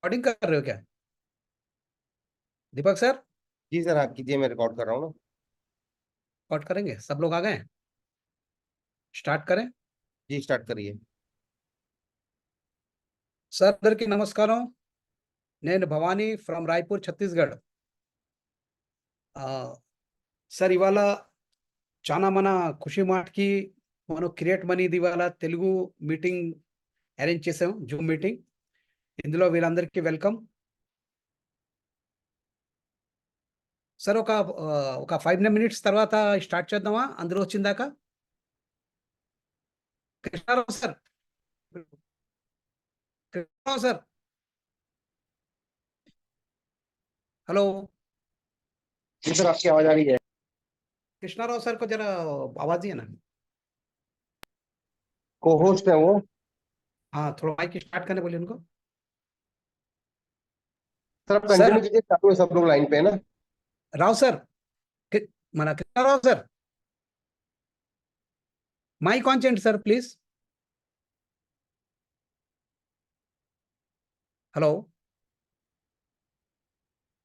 Recording कर रहे हो क्या? दीपक सर, जी सर, आप कीजिए, मैं रिकॉर्ड कर रहा हूँ ना। रिकॉर्ड करेंगे? सब लोग आ गए? स्टार्ट करें? जी स्टार्ट करिए। सर అందరికీ నమస్కారం. నేను భవానీ ఫ్రమ్ రాయ్పూర్ ఛత్తీస్గఢ్. సార్ ఇవాళ చాలా మన ఖుషి మాటకి మనం క్రియేట్ మనీది ఇవాళ తెలుగు మీటింగ్ అరేంజ్ చేసాం, జూమ్ మీటింగ్. ఇందులో వీళ్ళందరికీ వెల్కమ్. సార్ ఒక 5 మినిట్స్ తర్వాత స్టార్ట్ చేద్దామా అందరూ వచ్చిందాక? Krishna Rao sir, Krishna Rao sir, hello. जी सर, आपकी आवाज आ रही है। कृष्णाराव सर को जरा आवाज दिए ना. को होस्ट है वो। हाँ, थोड़ा माइक स्टार्ट करने बोलिए उनको. सर आप सर कंटिन्यू कीजिए, चालू है, सब लोग लाइन पे है ना। राव सर, మన కృష్ణారావు సార్ మైక్ ఆన్ చేయండి sir please. Hello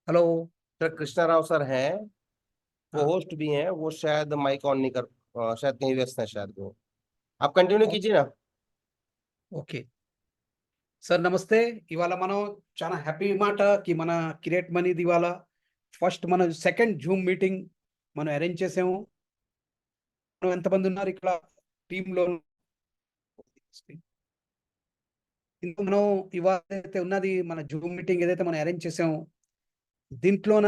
hello. Sir Krishna Rao sir हैं, वो हाँ, होस्ट भी हैं, वो शायद माइक ऑन नहीं कर, शायद कहीं व्यस्त हैं शायद वो। आप कंटिन्यू कीजिए ना। ఓకే సార్, నమస్తే. ఇవాళ మనం చాలా హ్యాపీ మాట కి మన క్రియేట్ మనీది ఇవాళ ఫస్ట్ మన సెకండ్ జూమ్ మీటింగ్ మనం అరేంజ్ చేసాము. మనం ఎంతమంది ఉన్నారు ఇక్కడ టీంలో? ఇందులో మనం ఇవాళ అయితే ఉన్నది మన జూమ్ మీటింగ్ ఏదైతే మనం అరేంజ్ చేసాము, దీంట్లోన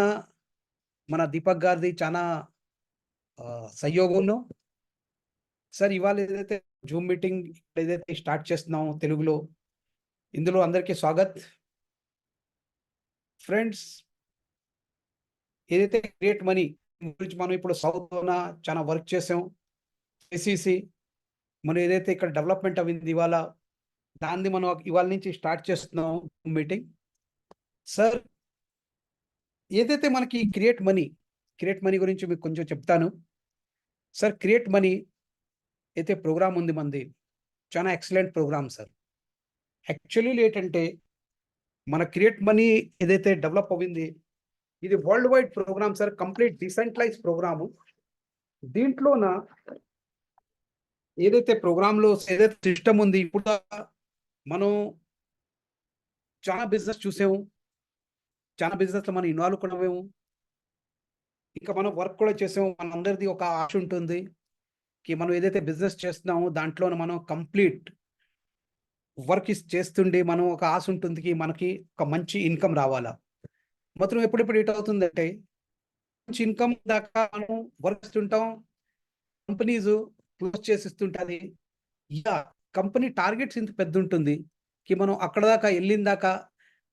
మన దీపక్ గారిది చాలా సహయోగంలో సార్ ఇవాళ ఏదైతే జూమ్ మీటింగ్ ఏదైతే స్టార్ట్ చేస్తున్నాం తెలుగులో, ఇందులో అందరికీ స్వాగత్. ఫ్రెండ్స్, ఏదైతే క్రియేట్ మనీ గురించి మనం ఇప్పుడు సౌత్లోన చాలా వర్క్ చేసాం, చేసేసి మనం ఏదైతే ఇక్కడ డెవలప్మెంట్ అయింది ఇవాళ, దాన్ని మనం ఇవాళ నుంచి స్టార్ట్ చేస్తున్నాం మీటింగ్. సార్, ఏదైతే మనకి క్రియేట్ మనీ గురించి మీకు కొంచెం చెప్తాను. సార్, క్రియేట్ మనీ అయితే ప్రోగ్రామ్ ఉంది మనది, చాలా ఎక్సలెంట్ ప్రోగ్రామ్ సార్. యాక్చువల్లీ ఏంటంటే మన క్రియేట్ మనీ ఏదైతే డెవలప్ అయింది, ఇది world wide program sir, complete decentralize program. దీంట్లోన ఏదైతే ప్రోగ్రాంలో ఏదైతే సిస్టమ్ ఉంది, ఇప్పుడు మనం చాలా బిజినెస్ చూసాము, చాలా బిజినెస్ లో మనం ఇన్వాల్వ్ కూడా అవ్వాము, ఇంకా మనం వర్క్ కూడా చేసాము. మనందరిది ఒక ఆశ ఉంటుంది కి మనం ఏదైతే బిజినెస్ చేస్తున్నామో దాంట్లో మనం కంప్లీట్ వర్క్ చేస్తుండే మనం ఒక ఆశ ఉంటుంది కి మనకి ఒక మంచి ఇన్కమ్ రావాలా. మాత్రం ఎప్పుడెప్పుడు ఏట్ అవుతుందంటే మంచి ఇన్కమ్ దాకా మనం వర్క్ చేస్తుంటాం, కంపెనీస్ క్లోజ్ చేసిస్తుంటుంది. యా, కంపెనీ టార్గెట్స్ ఇంత పెద్ద ఉంటుంది కి మనం అక్కడ దాకా వెళ్ళిన దాకా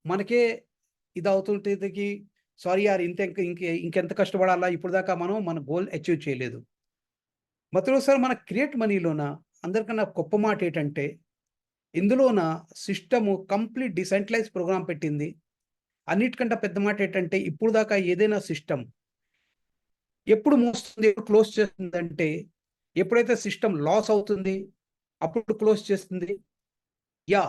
మనకే ఇది అవుతుంటుంది. సారీ యార్, ఇంకెంత కష్టపడాలా, ఇప్పుడు దాకా మనం మన గోల్ అచీవ్ చేయలేదు. మొత్తం సార్ మన క్రియేట్ మనీలోన అందరికన్నా గొప్ప మాట ఏంటంటే ఇందులోన సిస్టము కంప్లీట్ డిసెంట్రలైజ్ ప్రోగ్రామ్ పెట్టింది. అన్నిటికంటే పెద్ద మాట ఏంటంటే ఇప్పుడు దాకా ఏదైనా సిస్టమ్ ఎప్పుడు మోస్తుంది, ఎప్పుడు క్లోజ్ చేస్తుందంటే ఎప్పుడైతే సిస్టమ్ లాస్ అవుతుంది అప్పుడు క్లోజ్ చేస్తుంది. యా,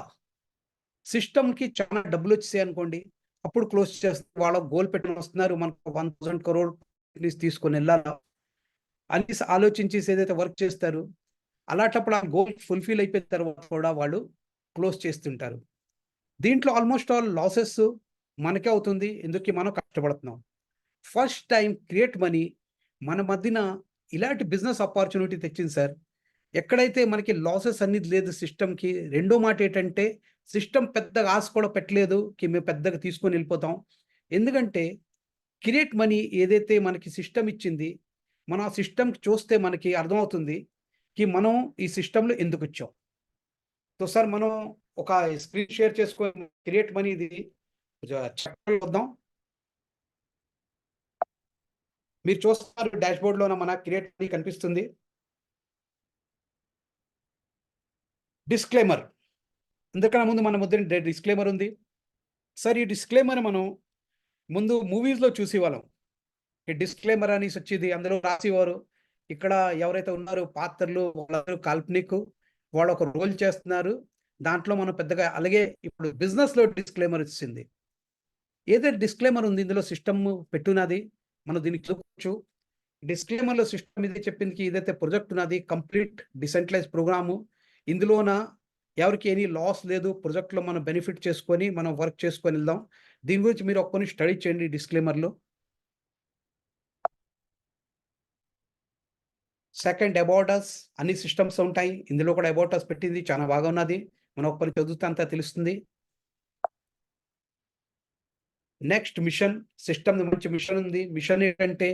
సిస్టమ్కి చాలా డబ్బులు వచ్చాయి అనుకోండి, అప్పుడు క్లోజ్ చేస్తుంది. వాళ్ళ గోల్ పెట్టుకుని వస్తున్నారు, మనకు 1000 crore తీసుకొని వెళ్ళాలా అని ఆలోచించి ఏదైతే వర్క్ చేస్తారు, అలాంటప్పుడు ఆ గోల్ ఫుల్ఫిల్ అయిపోయిన తర్వాత కూడా వాళ్ళు క్లోజ్ చేస్తుంటారు. దీంట్లో ఆల్మోస్ట్ ఆల్ లాసెస్ మనకే అవుతుంది, ఎందుకు మనం కష్టపడుతున్నాం. ఫస్ట్ టైం క్రియేట్ మనీ మన మధ్యన ఇలాంటి బిజినెస్ ఆపర్చునిటీ తెచ్చింది సార్. ఎక్కడైతే మనకి లాసెస్ అనేది లేదు సిస్టమ్కి. రెండో మాట ఏంటంటే సిస్టమ్ పెద్దగా ఆశ కూడా పెట్టలేదు కి మేము పెద్దగా తీసుకొని వెళ్ళిపోతాం. ఎందుకంటే క్రియేట్ మనీ ఏదైతే మనకి సిస్టమ్ ఇచ్చింది, మనం ఆ సిస్టమ్ చూస్తే మనకి అర్థమవుతుంది కి మనం ఈ సిస్టంలో ఎందుకు వచ్చాం. సో సార్, మనం ఒక స్క్రీన్ షేర్ చేసుకొని క్రియేట్ మనీ ఇది చూద్దాం. మీరు చూస్తున్నారు డాష్ బోర్డ్లోన మన క్రియేట్ మనీ కనిపిస్తుంది. డిస్క్లైమర్, అందుకన్నా ముందు మన ముద్ర డిస్క్లైమర్ ఉంది సార్. ఈ డిస్క్లైమర్ మనం ముందు మూవీస్లో చూసేవాళ్ళం. ఈ డిస్క్లైమర్ అనేసి వచ్చేది, అందులో రాసేవారు ఇక్కడ ఎవరైతే ఉన్నారో పాత్రలు వాళ్ళందరూ కాల్పనిక్, వాళ్ళు ఒక రోల్ చేస్తున్నారు, దాంట్లో మనం పెద్దగా అలాగే ఇప్పుడు బిజినెస్‌లో డిస్క్లైమర్ ఇచ్చింది. ఏదైతే డిస్క్లైమర్ ఉంది ఇందులో సిస్టమ్ పెట్టున్నది. మనం దీనికి చూడొచ్చు. డిస్క్లైమర్‌లో సిస్టమ్ ఇది చెప్పింది ఏదైతే ప్రాజెక్ట్ ఉన్నది కంప్లీట్ డిసెంట్రలైజ్ ప్రోగ్రాము. ఇందులోన ఎవరికీ ఎనీ లాస్ లేదు. ప్రాజెక్ట్‌లో మనం బెనిఫిట్ చేసుకొని మనం వర్క్ చేసుకొని వెళ్దాం. దీని గురించి మీరు కొన్ని స్టడీ చేయండి డిస్క్లైమర్‌లో. సెకండ్ అబౌట్ అస్ అన్ని సిస్టమ్స్ ఉంటాయి. ఇందులో కూడా అబౌట్ అస్ పెట్టింది చాలా బాగా ఉన్నది. మనం ఒక్కరికి చదివితే అంతా తెలుస్తుంది. నెక్స్ట్ మిషన్ సిస్టమ్ మంచి మిషన్ ఉంది. మిషన్ ఏంటంటే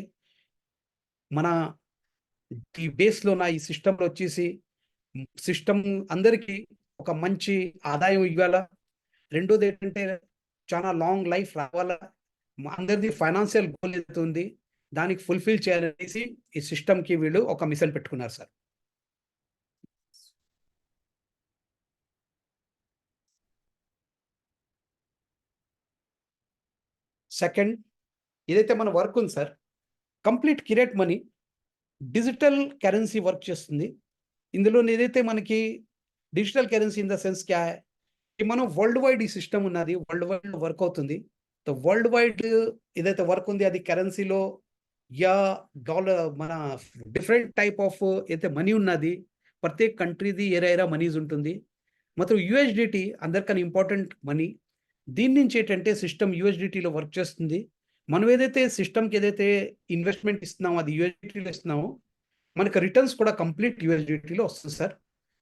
మన ఈ బేస్‌లోన ఈ సిస్టమ్‌లో వచ్చేసి సిస్టమ్ అందరికీ ఒక మంచి ఆదాయం ఇవ్వాలా. రెండోదేంటంటే చాలా లాంగ్ లైఫ్ రావాలా. అందరిది ఫైనాన్షియల్ గోల్ ఏదైతే ఉంది దానికి ఫుల్‌ఫిల్ చేయాలనేసి ఈ సిస్టమ్‌కి వీళ్ళు ఒక మిషన్ పెట్టుకున్నారు సార్. సెకండ్ ఏదైతే మన వర్క్ ఉంది sir complete create money digital currency work చేస్తుంది. ఇందులో ఏదైతే మనకి digital currency in the sense క్యా హై మనం వరల్డ్ వైడ్ ఈ సిస్టమ్ ఉన్నది. వరల్డ్ వైడ్ వర్క్ అవుతుంది. వరల్డ్ వైడ్ ఏదైతే వర్క్ ఉంది అది కరెన్సీలో యా డాలర్ మన డిఫరెంట్ టైప్ ఆఫ్ అయితే మనీ ఉన్నది. ప్రతి కంట్రీది ఏరా మనీస్ ఉంటుంది. మాత్రం యూఎస్డిటీ అందరికన్నా ఇంపార్టెంట్ మనీ. దీని నుంచి ఏంటంటే సిస్టమ్ యూఎస్డిటీలో వర్క్ చేస్తుంది. మనం ఏదైతే సిస్టమ్‌కి ఏదైతే ఇన్వెస్ట్‌మెంట్ ఇస్తున్నామో అది యూఎస్డిటీలో ఇస్తున్నామో మనకు రిటర్న్స్ కూడా కంప్లీట్ యూఎస్డిటీలో వస్తుంది సార్.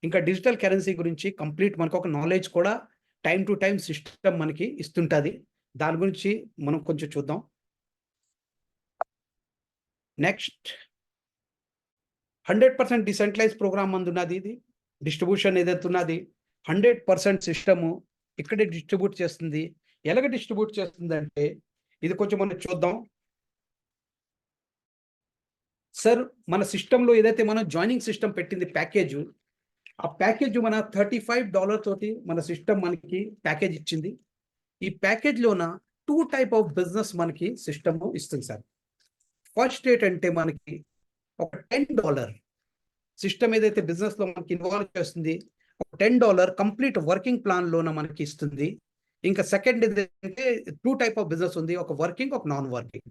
ఇంకా డిజిటల్ కరెన్సీ గురించి కంప్లీట్ మనకు ఒక నాలెడ్జ్ కూడా టైమ్ టు టైమ్ సిస్టమ్ మనకి ఇస్తుంటది. దాని గురించి మనం కొంచెం చూద్దాం. నెక్స్ట్ 100% డిసెంట్రలైజ్ ప్రోగ్రామ్ అందున్నది ఇది. డిస్ట్రిబ్యూషన్ ఏదైతే ఉన్నది 100% సిస్టము ఇక్కడే డిస్ట్రిబ్యూట్ చేస్తుంది. ఎలాగ డిస్ట్రిబ్యూట్ చేస్తుందంటే ఇది కొంచెం మనం చూద్దాం. సార్ మన సిస్టమ్‌లో ఏదైతే మనం జాయినింగ్ సిస్టమ్ పెట్టింది ప్యాకేజు ఆ ప్యాకేజ్ మన $35 తోటి మన సిస్టమ్ మనకి ప్యాకేజ్ ఇచ్చింది. ఈ ప్యాకేజ్‌లోన 2 టైప్ ఆఫ్ బిజినెస్ మనకి సిస్టమ్ ఇస్తుంది సార్. ఫస్ట్ ఏంటంటే మనకి ఒక $10 సిస్టమ్ ఏదైతే బిజినెస్‌లో మనకి ఇన్వాల్వ్ చేస్తుంది. ఒక $10 కంప్లీట్ వర్కింగ్ ప్లాన్‌లోన మనకి ఇస్తుంది. ఇంకా సెకండ్ ఏంటంటే 2 టైప్ ఆఫ్ బిజినెస్ ఉంది. ఒక వర్కింగ్, ఒక నాన్ వర్కింగ్.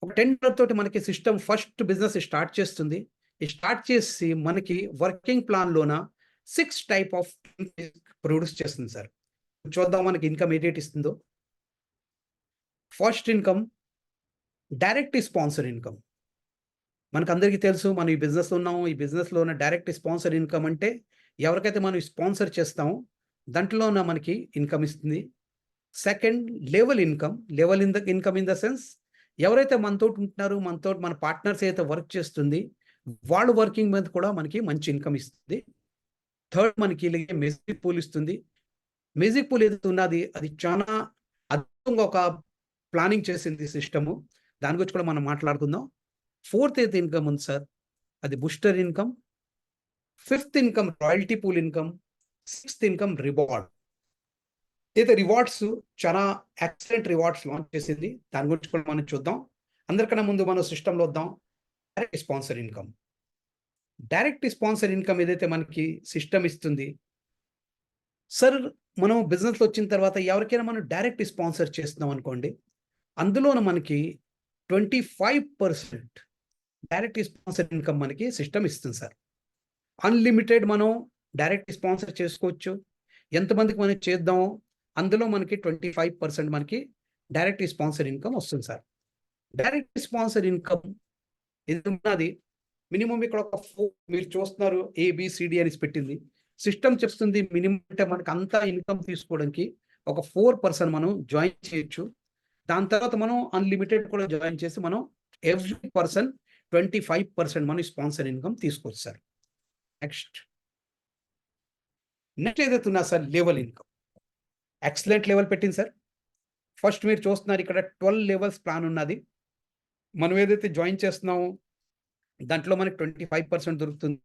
ఒక $10 తోటి మనకి సిస్టమ్ ఫస్ట్ బిజినెస్ స్టార్ట్ చేస్తుంది. ఈ స్టార్ట్ చేసి మనకి వర్కింగ్ ప్లాన్‌లోన 6 టైప్ ఆఫ్ ప్రొడ్యూస్ చేస్తుంది సార్. చూద్దాం మనకి ఇన్‌కమ్ ఏటేటి ఇస్తుందో. First income direct sponsor income. మనకందరికీ తెలుసు మనం ఈ బిజినెస్‌లో ఉన్నాము. ఈ బిజినెస్‌లోన డైరెక్ట్ స్పాన్సర్ ఇన్‌కమ్ అంటే ఎవరికైతే మనం స్పాన్సర్ చేస్తామో దాంట్లోన మనకి ఇన్‌కమ్ ఇస్తుంది. Second level income. Level income in the sense ఎవరైతే మనతోటి ఉంటున్నారో, మనతోటి మన పార్ట్నర్స్ అయితే వర్క్ చేస్తుంది, వాళ్ళు వర్కింగ్ మీద కూడా మనకి మంచి ఇన్‌కమ్ ఇస్తుంది. థర్డ్ మనకి ఇలాగే మ్యూజిక్ పూల్ ఇస్తుంది. మ్యూజిక్ పూల్ ఏదైతే ఉన్నది అది చాలా అద్భుతంగా ఒక ప్లానింగ్ చేసింది సిస్టము. దాని గురించి కూడా మనం మాట్లాడుకుందాం. ఫోర్త్ అయితే ఇన్‌కమ్ ఉంది సార్. అది booster income. Fifth income royalty pool income. Sixth income reward. అయితే రివార్డ్స్ చాలా ఎక్సలెంట్ రివార్డ్స్ లాంచ్ చేసింది. దాని గురించి కూడా మనం చూద్దాం. అందరికన్నా ముందు మనం సిస్టమ్‌లో వద్దాం. Direct sponsor income. Direct sponsor income ఏదైతే మనకి సిస్టమ్ ఇస్తుంది. సార్ మనం బిజినెస్‌లో వచ్చిన తర్వాత ఎవరికైనా మనం డైరెక్ట్ స్పాన్సర్ చేస్తున్నాం అనుకోండి. అందులోన మనకి 25% డైరెక్ట్ స్పాన్సర్ ఇన్‌కమ్ మనకి సిస్టమ్ ఇస్తుంది సార్. అన్‌లిమిటెడ్ మనం డైరెక్ట్ స్పాన్సర్ చేసుకోవచ్చు. ఎంతమందికి మనం చేద్దామో అందులో మనకి 25% మనకి డైరెక్ట్ స్పాన్సర్ ఇన్‌కమ్ వస్తుంది సార్. డైరెక్ట్ స్పాన్సర్ ఇన్‌కమ్ ఇది ఉన్నది. మినిమమ్ ఇక్కడ ఒక 4 మీరు చూస్తున్నారు ఏబీసీడీ అనేసి పెట్టింది. సిస్టమ్ చెప్తుంది మినిమమ్ అంటే మనకు అంతా ఇన్‌కమ్ తీసుకోవడానికి ఒక 4% మనం జాయిన్ చేయొచ్చు. దాని తర్వాత మనం అన్‌లిమిటెడ్ కూడా జాయిన్ చేసి మనం ఎవ్రీ పర్సన్ 25% మనం స్పాన్సర్ ఇన్‌కమ్ తీసుకోవచ్చు సార్. నెక్స్ట్ ఏదైతే ఉన్నా sir level income. Excellent level పెట్టింది సార్. ఫస్ట్ మీరు చూస్తున్నారు ఇక్కడ 12 లెవెల్స్ ప్లాన్ ఉన్నది. మనం ఏదైతే జాయిన్ చేస్తున్నామో దాంట్లో మనకి 25% దొరుకుతుంది.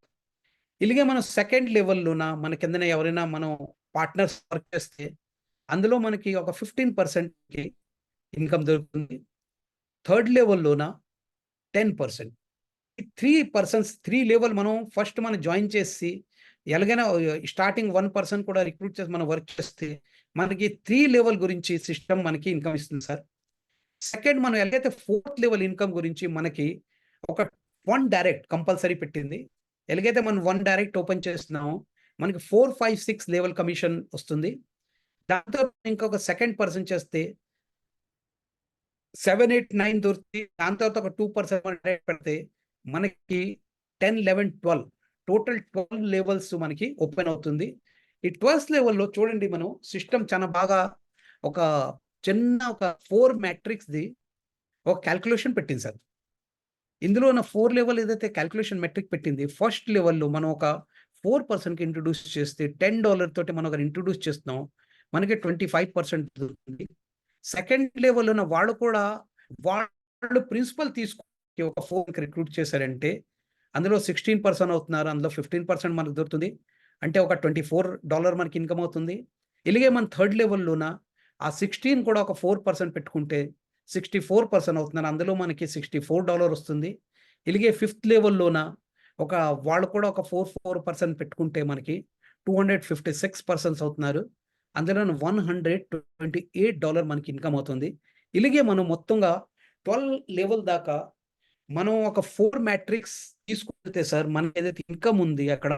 ఇలాగే మనం సెకండ్ లెవెల్‌లోన మన కిందన ఎవరైనా మనం పార్ట్నర్స్ వర్క్ చేస్తే అందులో మనకి ఒక 15%కి ఇన్‌కమ్ దొరుకుతుంది. థర్డ్ లెవెల్‌లోన 10%. ఈ 3 లెవెల్ మనం ఫస్ట్ మనం జాయిన్ చేసి ఎలాగైనా స్టార్టింగ్ 1 పర్సన్ కూడా రిక్రూట్ చేసి మనం వర్క్ చేస్తే మనకి 3 లెవెల్ గురించి సిస్టమ్ మనకి ఇన్కమ్ ఇస్తుంది సార్. సెకండ్ మనం ఎలాగైతే 4th లెవెల్ ఇన్కమ్ గురించి మనకి ఒక 1 డైరెక్ట్ కంపల్సరీ పెట్టింది. ఎలాగైతే మనం 1 డైరెక్ట్ ఓపెన్ చేస్తున్నామో మనకి 4, 5, 6 లెవెల్ కమిషన్ వస్తుంది. దాంతో ఇంకొక సెకండ్ పర్సన్ చేస్తే 7, 8, 9 దొరుకుతుంది. దాని తర్వాత ఒక 2% మనం డైరెక్ట్ పెడితే మనకి 10, 11, 12 టోటల్ 12 లెవెల్స్ మనకి ఓపెన్ అవుతుంది. ఈ 12th లెవెల్‌లో చూడండి మనం సిస్టమ్ చాలా బాగా ఒక చిన్న ఒక 4 మ్యాట్రిక్స్‌ది ఒక కాలిక్యులేషన్ పెట్టింది సార్. ఇందులో ఉన్న 4 లెవెల్ ఏదైతే కాలిక్యులేషన్ మెట్రిక్ పెట్టింది, ఫస్ట్ లెవెల్‌లో మనం ఒక 4 పర్సన్‌కి ఇంట్రొడ్యూస్ చేస్తే $10 తోటి మనం ఒకరిని ఇంట్రొడ్యూస్ చేస్తున్నాం. మనకి 25% దొరుకుతుంది. సెకండ్ లెవెల్‌లో ఉన్న వాళ్ళు కూడా వాళ్ళు ప్రిన్సిపల్ తీసుకొని ఒక 4కి రిక్రూట్ చేశారంటే అందులో 16% అవుతున్నారు. అందులో 15% మనకు దొరుకుతుంది. అంటే ఒక $24 మనకి ఇన్కమ్ అవుతుంది. ఇలాగే మన థర్డ్ లెవెల్‌లోన ఆ 16 కూడా ఒక 4% పెట్టుకుంటే 64% అవుతున్నారు. అందులో మనకి $64 వస్తుంది. ఇలాగే ఫిఫ్త్ లెవెల్‌లోన ఒక వాళ్ళు కూడా ఒక 4% పెట్టుకుంటే మనకి $256 అవుతున్నారు. అందులోను $128 మనకి ఇన్కమ్ అవుతుంది. ఇలాగే మనం మొత్తంగా 12 లెవెల్ దాకా మనం ఒక 4 మ్యాట్రిక్స్ తీసుకుంటే సార్ మనకి ఏదైతే ఇన్కమ్ ఉంది అక్కడ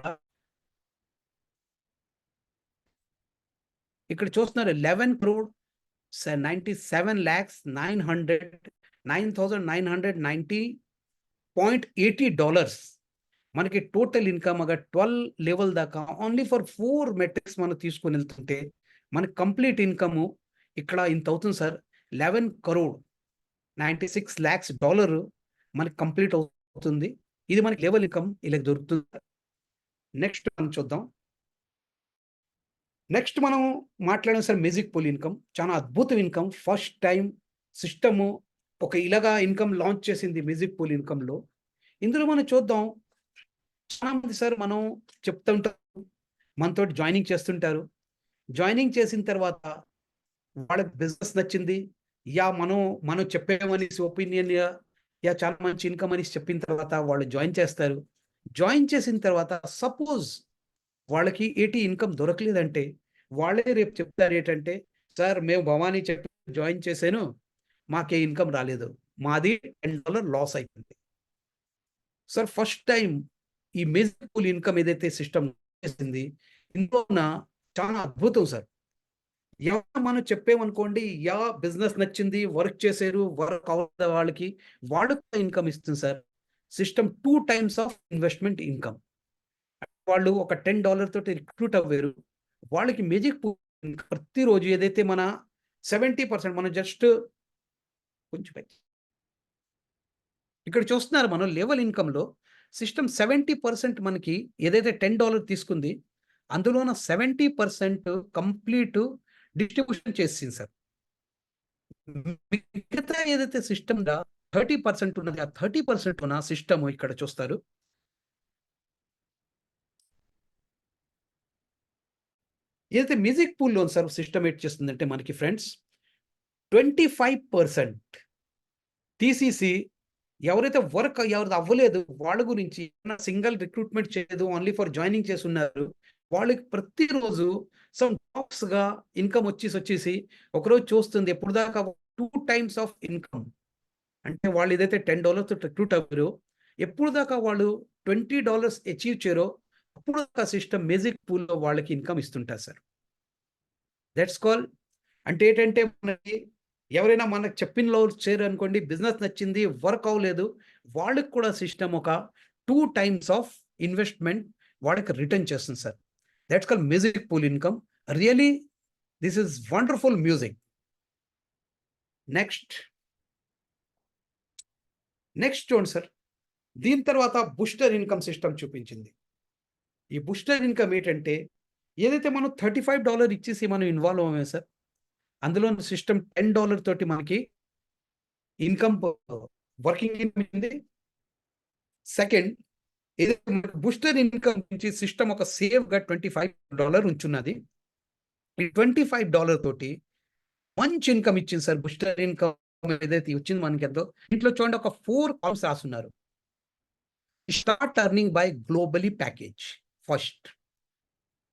ఇక్కడ చూస్తున్నారు 11,97,990.80 మనకి టోటల్ ఇన్కమ్ అగా 12 లెవెల్ దాకా ఓన్లీ ఫర్ 4 మెట్రిక్స్ మనం తీసుకొని వెళ్తుంటే మనకి కంప్లీట్ ఇన్కమ్ ఇక్కడ ఇంత అవుతుంది సార్. 11,96,00,000 మనకి కంప్లీట్ అవుతుంది. ఇది మనకి లెవెల్ ఇన్కమ్ ఇలా దొరుకుతుంది. నెక్స్ట్ మనం చూద్దాం. నెక్స్ట్ మనం మాట్లాడాం సార్ మ్యూజిక్ పూల్ ఇన్కమ్. చాలా అద్భుతం ఇన్కమ్. ఫస్ట్ టైం సిస్టము ఒక ఇలాగా ఇన్కమ్ లాంచ్ చేసింది మ్యూజిక్ పూల్ ఇన్కమ్‌లో. ఇందులో మనం చూద్దాం. చాలా మంది సార్ మనం చెప్తుంటాం. మనతోటి జాయినింగ్ చేస్తుంటారు. జాయినింగ్ చేసిన తర్వాత వాళ్ళకి బిజినెస్ నచ్చింది. మనం చెప్పామనేసి ఒపీనియన్ చాలా మంచి ఇన్కమ్ అనేసి చెప్పిన తర్వాత వాళ్ళు జాయిన్ చేస్తారు. జాయిన్ చేసిన తర్వాత సపోజ్ వాళ్ళకి ఏటి ఇన్కమ్ దొరకలేదంటే వాళ్ళే రేపు చెప్తారు ఏంటంటే, "సార్ మేము భవానీ చెప్పి జాయిన్ చేశాను. మాకే ఇన్కమ్ రాలేదు. మాది $10 లాస్ అయిపోయింది." సార్ ఫస్ట్ టైమ్ ఈ మ్యూజిక్ పూల్ ఇన్కమ్ ఏదైతే సిస్టమ్ చేసింది ఇందులోన చాలా అద్భుతం సార్. మనం చెప్పామనుకోండి, బిజినెస్ నచ్చింది, వర్క్ చేశారు, వర్క్ అవ్వని వాళ్ళకి కూడా ఇన్కమ్ ఇస్తుంది sir. System 2 times of investment income. వాళ్ళు ఒక $10 తోటి రిక్రూట్ అవ్వారు. వాళ్ళకి మ్యూజిక్ పూల్ ప్రతిరోజు ఏదైతే మన 70% మనం జస్ట్ కొంచెం పైకి ఇక్కడ చూస్తున్నారు మనం లెవెల్ ఇన్కమ్‌లో సిస్టమ్ 70% మనకి ఏదైతే $10 తీసుకుంది, అందులోన 70% కంప్లీట్ డిస్ట్రిబ్యూషన్ చేసేసింది సార్. మిగతా ఏదైతే సిస్టమ్‌గా 30% ఉన్నది, ఆ 30% ఉన్న సిస్టమ్ ఇక్కడ చూస్తారు. ఏదైతే మ్యూజిక్ పూల్‌లో సార్ సిస్టమ్ ఏటి చేస్తుందంటే మనకి ఫ్రెండ్స్ 25% తీసేసి ఎవరైతే ఎవరిది అవ్వలేదు వాళ్ళ గురించి సింగిల్ రిక్రూట్మెంట్ చేయలేదు. ఓన్లీ ఫర్ జాయినింగ్ చేసున్నారు. వాళ్ళకి ప్రతిరోజు సమ్ టాక్స్‌గా ఇన్కమ్ వచ్చేసి ఒకరోజు చూస్తుంది ఎప్పటిదాకా 2 టైమ్స్ ఆఫ్ ఇన్కమ్. అంటే వాళ్ళు ఏదైతే $10 రిక్రూట్ అవ్వారో ఎప్పుడు దాకా వాళ్ళు $20 అచీవ్ చేయరో అప్పుడు దాకా సిస్టమ్ మ్యూజిక్ పూల్‌లో వాళ్ళకి ఇన్కమ్ ఇస్తుంటారు సార్. దట్స్ కాల్ అంటే ఏంటంటే మనకి ఎవరైనా మనకు చెప్పినలో చేరనుకోండి, బిజినెస్ నచ్చింది, వర్క్ అవ్వలేదు. వాళ్ళకి కూడా సిస్టమ్ ఒక 2 టైమ్స్ ఆఫ్ ఇన్వెస్ట్‌మెంట్ వాళ్ళకి రిటర్న్ చేస్తుంది sir. That's called music pool income. Really this is wonderful music. Next చూడండి సార్. దీని తర్వాత బూస్టర్ ఇన్కమ్ సిస్టమ్ చూపించింది. ఈ బూస్టర్ ఇన్కమ్ ఏంటంటే ఏదైతే మనం $35 ఇచ్చేసి మనం ఇన్వాల్వ్ అవ్వామో సార్. అందులో సిస్టమ్ $10 తోటి మనకి ఇన్కమ్ వర్కింగ్ ఇన్కమ్ ఉంది. సెకండ్ ఏదైతే బూస్టర్ ఇన్కమ్ నుంచి సిస్టమ్ ఒక సేఫ్‌గా $25 ఉంచున్నది. ఈ $25 తోటి మంచి ఇన్కమ్ ఇచ్చింది సార్. బూస్టర్ ఇన్కమ్ ఏదైతే వచ్చింది మనకి ఎంతో ఇంట్లో చూడండి ఒక 4 కాలమ్స్ రాసున్నారు. Start earning by globally package first.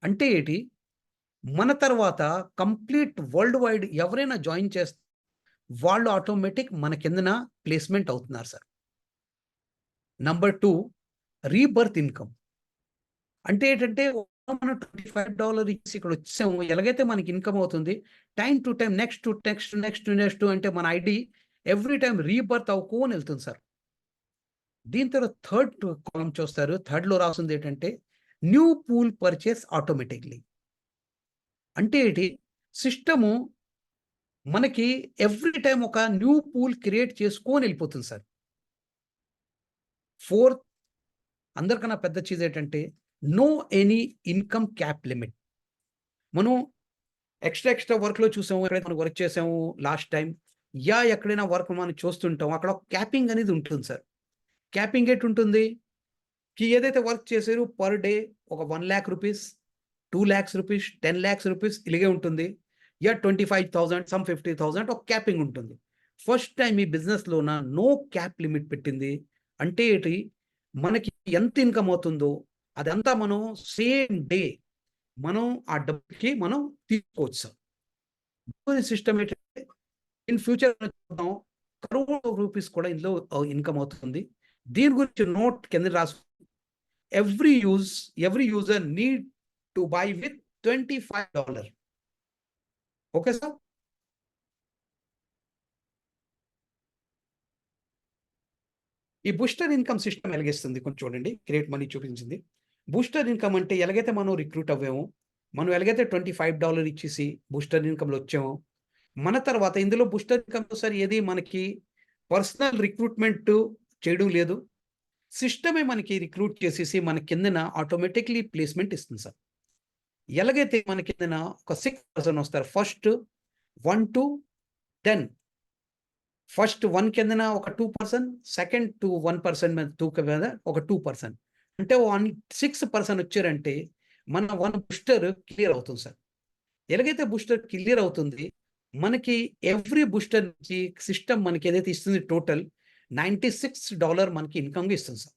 అంటే ఏంటి? మన తర్వాత కంప్లీట్ వరల్డ్ వైడ్ ఎవరైనా జాయిన్ చేస్తే వాళ్ళు ఆటోమేటిక్ మన కిందన ప్లేస్మెంట్ అవుతున్నారు సార్. Number 2 rebirth income. అంటే ఏంటంటే మనం $25 ఇచ్చి ఇక్కడ వచ్చాము. ఎలాగైతే మనకి ఇన్కమ్ అవుతుంది, టైమ్ టు టైమ్ నెక్స్ట్ అంటే మన ఐడి ఎవ్రీ టైమ్ రీబర్త్ అవ్వుకొని వెళ్తుంది సార్. దీని తర్వాత థర్డ్ కాలమ్ చూస్తారు. థర్డ్‌లో రాసింది ఏంటంటే న్యూ పూల్ పర్చేస్ ఆటోమేటిక్‌లీ. అంటే ఏంటి? సిస్టము మనకి ఎవ్రీ టైమ్ ఒక న్యూ పూల్ క్రియేట్ చేసుకొని వెళ్ళిపోతుంది సార్. ఫోర్త్ అందరికన్నా పెద్ద చీజ్ ఏంటంటే no any income cap limit. మనం ఎక్స్ట్రా వర్క్‌లో చూసాము. ఎక్కడైతే మనం వర్క్ చేసాము లాస్ట్ టైమ్. ఎక్కడైనా వర్క్ మనం చూస్తుంటాం. అక్కడ ఒక క్యాపింగ్ అనేది ఉంటుంది సార్. క్యాపింగ్ ఎటుంటుంది? ఏదైతే వర్క్ చేసారో పర్ డే ఒక 1,00,000 రూపీస్, 2,00,000 రూపీస్, 10,00,000 రూపీస్ ఇలాగే ఉంటుంది. 25,000 సమ్ 50,000 ఒక క్యాపింగ్ ఉంటుంది. ఫస్ట్ టైమ్ ఈ బిజినెస్‌లోన నో క్యాప్ లిమిట్ పెట్టింది. అంటే ఏంటి? మనకి ఎంత ఇన్కమ్ అవుతుందో అదంతా మనం సేమ్ డే మనం ఆ డబ్బుకి మనం తీసుకోవచ్చు సార్. సిస్టమ్ ఏంటంటే ఇన్ ఫ్యూచర్ చూద్దాం crore రూపీస్ కూడా ఇందులో ఇన్కమ్ అవుతుంది. దీని గురించి నోట్ కింద రాసు every user need to buy with $25. Okay sir. ఈ బూస్టర్ ఇన్కమ్ సిస్టమ్ ఎలాగిస్తుంది కొంచెం చూడండి. క్రియేట్ మనీ చూపించింది. బూస్టర్ ఇన్కమ్ అంటే ఎలాగైతే మనం రిక్రూట్ అవ్వామో, మనం ఎలాగైతే $25 ఇచ్చేసి బూస్టర్ ఇన్కమ్‌లో వచ్చామో, మన తర్వాత ఇందులో బూస్టర్ ఇన్కమ్ సార్ ఏది మనకి పర్సనల్ రిక్రూట్మెంట్ చేయడం లేదు. సిస్టమే మనకి రిక్రూట్ చేసేసి మన కిందన ఆటోమేటిక్‌లీ ప్లేస్మెంట్ ఇస్తుంది సార్. ఎలాగైతే మన కిందన ఒక 6 పర్సన్ వస్తారు. ఫస్ట్ 1-10 ఫస్ట్ 1 కిందన ఒక 2 పర్సన్, సెకండ్ 1 పర్సన్ మీద 2 మీద ఒక 2 పర్సన్. అంటే 6 పర్సన్ వచ్చారంటే మన 1 బూస్టర్ క్లియర్ అవుతుంది సార్. ఎలాగైతే బూస్టర్ క్లియర్ అవుతుంది, మనకి ఎవ్రీ బూస్టర్ నుంచి సిస్టమ్ మనకి ఏదైతే ఇస్తుంది టోటల్ $96 మనకి ఇన్కమ్‌గా ఇస్తుంది సార్.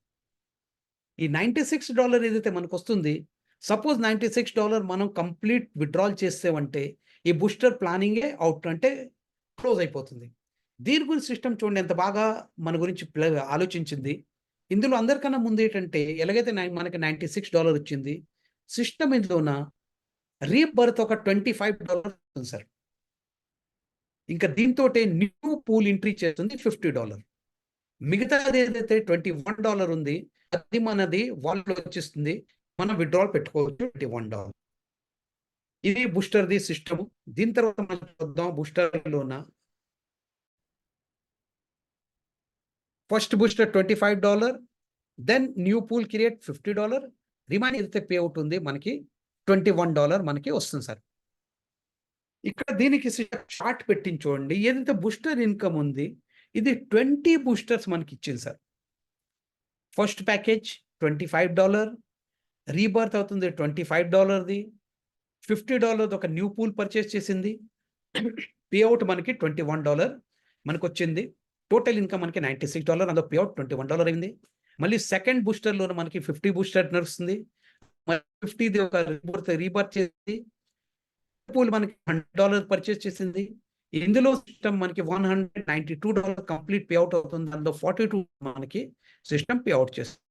ఈ $96 ఏదైతే మనకొస్తుంది, సపోజ్ $96 మనం కంప్లీట్ విత్‌డ్రాల్ చేసామంటే ఈ బూస్టర్ ప్లానింగే అవుట్ అంటే క్లోజ్ అయిపోతుంది. దీని గురించి సిస్టమ్ చూడండి ఎంత బాగా మన గురించి ఆలోచించింది. ఇందులో అందరికన్నా ముందు ఏంటంటే ఎలాగైతే మనకి $96 వచ్చింది. సిస్టమ్ ఇందులోన రీబర్త్ ఒక $25 వస్తుంది సార్. ఇంకా దీంతోటే న్యూ పూల్ ఎంట్రీ చేస్తుంది $50. మిగతాది ఏదైతే $21 ఉంది, అది మనది వాలెట్‌లో వచ్చేస్తుంది. మనం విత్‌డ్రాల్ పెట్టుకోవచ్చు $21. ఇది బూస్టర్‌ది సిస్టము. దీని తర్వాత మనం చూద్దాం బూస్టర్‌లోన first booster $25, then new pool create $50, remaining ఏదైతే పే అవుట్ ఉంది మనకి $21 మనకి వస్తుంది సార్. ఇక్కడ దీనికి చార్ట్ పెట్టింది చూడండి. ఏదైతే బూస్టర్ ఇన్కమ్ ఉంది, ఇది 20 బూస్టర్స్ మనకి ఇచ్చింది సార్. ఫస్ట్ ప్యాకేజ్ $25, రీబర్త్ అవుతుంది $25ది, $50 ఒక న్యూ పూల్ పర్చేస్ చేసింది. పే అవుట్ మనకి $21 మనకొచ్చింది. టోటల్ ఇన్కమ్ మనకి $96 అందులో పే అవుట్ $21 అయింది. మళ్ళీ సెకండ్ బూస్టర్‌లోనే మనకి 50 బూస్టర్ నడుస్తుంది. 50ది ఒక రీబర్త్ చేసింది. పూల్ మనకి $100 పర్చేస్ చేసింది. ఇందులో సిస్టమ్ మనకి $192 కంప్లీట్ పే అవుట్ అవుతుంది. అందులో 42 మనకి సిస్టమ్ పే అవుట్ చేస్తుంది.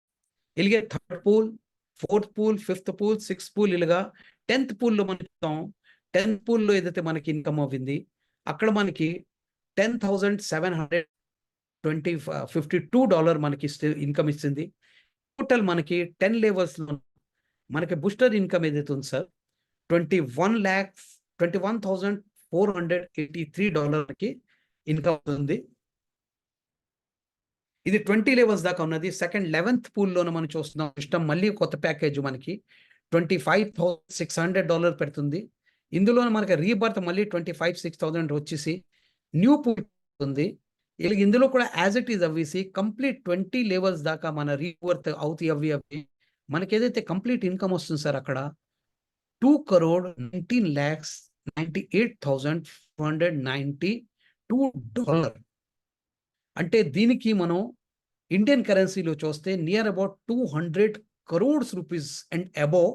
ఇలాగే third pool, fourth pool, fifth pool, sixth pool ఇలాగా 10థ్ పూల్‌లో మనం చూద్దాం. 10థ్ పూల్‌లో ఏదైతే మనకి ఇన్కమ్ అవ్వింది, అక్కడ మనకి $10,752 మనకి ఇన్కమ్ ఇచ్చింది. టోటల్ మనకి 10 లెవెల్స్‌లో మనకి బూస్టర్ ఇన్కమ్ ఏదైతే ఉంది సార్, $21,483కి ఇన్కమ్ ఉంది. ఇది 20 లెవెల్స్ దాకా ఉన్నది. సెకండ్ 11థ్ పూల్‌లోనే మనం చూస్తున్నాం. సిస్టమ్ మళ్ళీ కొత్త ప్యాకేజ్ మనకి $25,600 పెడుతుంది. ఇందులోనే మనకి రీబర్త్ మళ్ళీ 25,600 వచ్చేసి న్యూ పూల్ ఉంది. ఇందులో కూడా యాజ్ ఇట్ ఈజ్ అవ్వేసి కంప్లీట్ 20 లెవెల్స్ దాకా మన రీబర్త్ అవుతాయి అవి. మనకేదైతే కంప్లీట్ ఇన్కమ్ వస్తుంది సార్ అక్కడ $2,19,98,492. అంటే దీనికి మనం ఇండియన్ కరెన్సీలో చూస్తే near about 200 crores rupees and above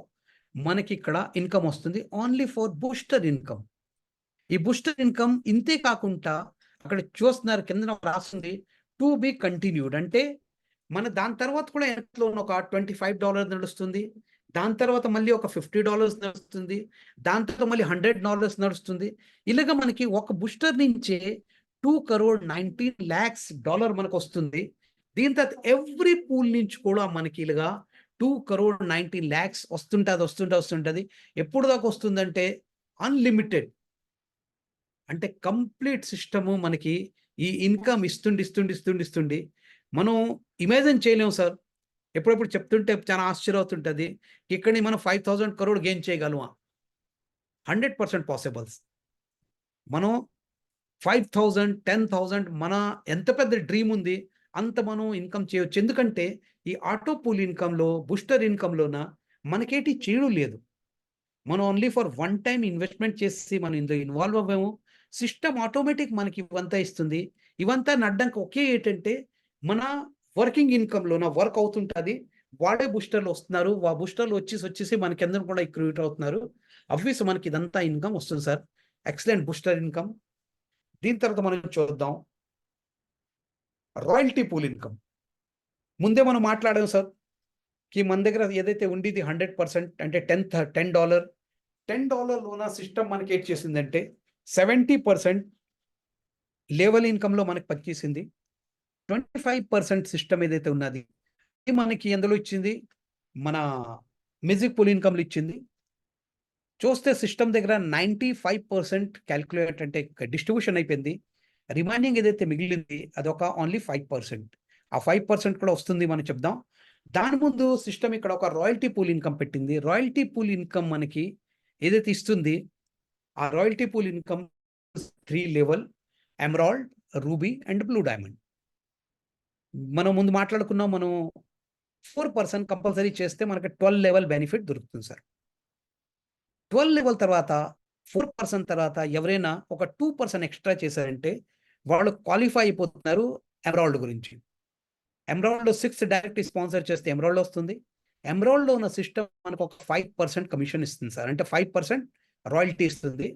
మనకి ఇక్కడ ఇన్కమ్ వస్తుంది ఓన్లీ ఫర్ బూస్టర్ ఇన్కమ్. ఈ బూస్టర్ ఇన్కమ్ ఇంతే కాకుండా అక్కడ చూస్తున్నారు కింద రాస్తుంది టు బి కంటిన్యూడ్. అంటే మన దాని తర్వాత కూడా ఎంతలో ఒక $25 నడుస్తుంది, దాని తర్వాత మళ్ళీ ఒక $50 నడుస్తుంది, దాని తర్వాత మళ్ళీ $100 నడుస్తుంది. ఇలాగ మనకి ఒక బూస్టర్ నుంచే $2,19,00,000 మనకు వస్తుంది. దీని తర్వాత ఎవ్రీ పూల్ నుంచి కూడా మనకి ఇలాగా $2,19,00,000 వస్తుంటది. ఎప్పుడు దాకా వస్తుందంటే అన్లిమిటెడ్. అంటే కంప్లీట్ సిస్టము మనకి ఈ ఇన్కమ్ ఇస్తుండి మనం ఇమాజిన్ చేయలేము సార్. ఎప్పుడెప్పుడు చెప్తుంటే చాలా ఆశ్చర్యం అవుతుంటది. ఇక్కడి మనం 5,000 crore గెయిన్ చేయగలమా? 100% పాసిబుల్స్. మనం 5,000, 10,000 మన ఎంత పెద్ద డ్రీమ్ ఉంది అంత మనం ఇన్కమ్ చేయొచ్చు. ఎందుకంటే ఈ ఆటో పూల్ ఇన్కమ్‌లో, బూస్టర్ ఇన్కమ్‌లోన మనకేటి చేయడం లేదు. మనం only for one time investment చేసి మనం ఇందులో ఇన్వాల్వ్ అవ్వాము. సిస్టమ్ ఆటోమేటిక్ మనకి ఇవంతా ఇస్తుంది. ఇవంతా నడ్డానికి ఒకే ఏంటంటే మన వర్కింగ్ ఇన్కమ్‌లోన వర్క్ అవుతుంటది. వాడే బూస్టర్‌లు వస్తున్నారు. బూస్టర్‌లు వచ్చేసి మన కిందన కూడా క్రియేట్ అవుతున్నారు. ఆబ్వియస్ మనకి ఇదంతా ఇన్కమ్ వస్తుంది సార్. Excellent booster income. దీని తర్వాత మనం చూద్దాం రాయల్టీ పూల్ ఇన్కమ్. ముందే మనం మాట్లాడాం సార్. మన దగ్గర ఏదైతే ఉండేది 100% అంటే $10 సిస్టమ్ మనకి ఏం చేసిందంటే 70% లెవెల్ ఇన్కమ్‌లో మనకి పనిచేసింది. 25% సిస్టమ్ ఏదైతే ఉన్నది ఇది మనకి ఎందులో ఇచ్చింది, మన మ్యూజిక్ పూల్ ఇన్కమ్‌లో ఇచ్చింది. చూస్తే సిస్టమ్ దగ్గర 95% క్యాలిక్యులేట్ అంటే డిస్ట్రిబ్యూషన్ అయిపోయింది. రిమైనింగ్ ఏదైతే మిగిలింది అదొక ఓన్లీ 5%. ఆ 5% కూడా వస్తుంది మనం చెప్దాం. దాని ముందు సిస్టమ్ ఇక్కడ ఒక రాయల్టీ పూల్ ఇన్కమ్ పెట్టింది. రాయల్టీ పూల్ ఇన్కమ్ మనకి ఏదైతే ఇస్తుంది ఆ royalty pool income 3 level emerald, ruby and blue diamond. మనం ముందు మాట్లాడుకున్నాం. మనం 4% కంపల్సరీ చేస్తే మనకి 12 లెవెల్ బెనిఫిట్ దొరుకుతుంది సార్. 12 లెవెల్ తర్వాత 4% తర్వాత ఎవరైనా ఒక 2% ఎక్స్ట్రా చేశారంటే వాళ్ళు క్వాలిఫై అయిపోతున్నారు ఎమరాల్డ్ గురించి. ఎమరాల్డ్‌లో 6 డైరెక్ట్ స్పాన్సర్ చేస్తే ఎమరాల్డ్ వస్తుంది. ఎమరాల్డ్‌లో ఉన్న సిస్టమ్ మనకు ఒక 5% కమిషన్ ఇస్తుంది సార్. అంటే 5% రాయల్టీ ఇస్తుంది.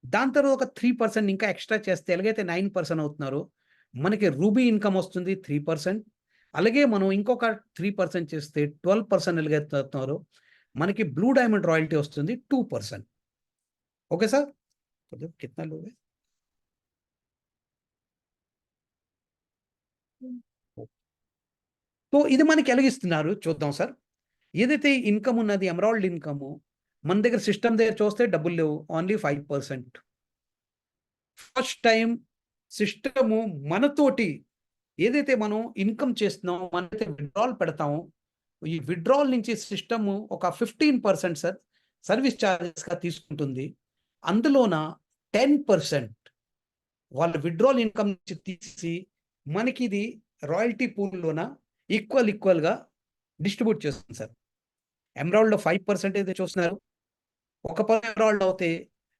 దాని తర్వాత ఒక 3% ఇంకా ఎక్స్ట్రా చేస్తే ఎలాగైతే 9% అవుతున్నారో మనకి రూబీ ఇన్కమ్ వస్తుంది 3%. అలాగే మనం ఇంకొక 3% చేస్తే 12% ఎలాగైతే అవుతున్నారో మనకి బ్లూ డైమండ్ రాయల్టీ వస్తుంది 2%. Okay sir? కిतना लोगे? సో ఇది మనకి ఎలాగిస్తున్నారు చూద్దాం సార్. ఏదైతే ఇన్కమ్ ఉన్నది ఎమరాల్డ్ ఇన్కము మన దగ్గర సిస్టమ్ దగ్గర చూస్తే డబ్బులు లేవు. ఓన్లీ 5%. ఫస్ట్ టైం సిస్టము మనతోటి ఏదైతే మనం ఇన్కమ్ చేస్తున్నామో, మనమైతే విత్‌డ్రాల్ పెడతామో, ఈ విత్‌డ్రాల్ నుంచి సిస్టము ఒక 15% సార్ సర్వీస్ చార్జెస్‌గా తీసుకుంటుంది. అందులోన 10% వాళ్ళ విత్‌డ్రాల్ ఇన్కమ్ నుంచి తీసి మనకిది రాయల్టీ పూల్‌లోన ఈక్వల్‌గా డిస్ట్రిబ్యూట్ చేస్తుంది సార్. ఎమరాల్డ్‌లో 5% ఏదైతే చూస్తున్నారు. ఒక ఎమరాల్డ్ అవుతే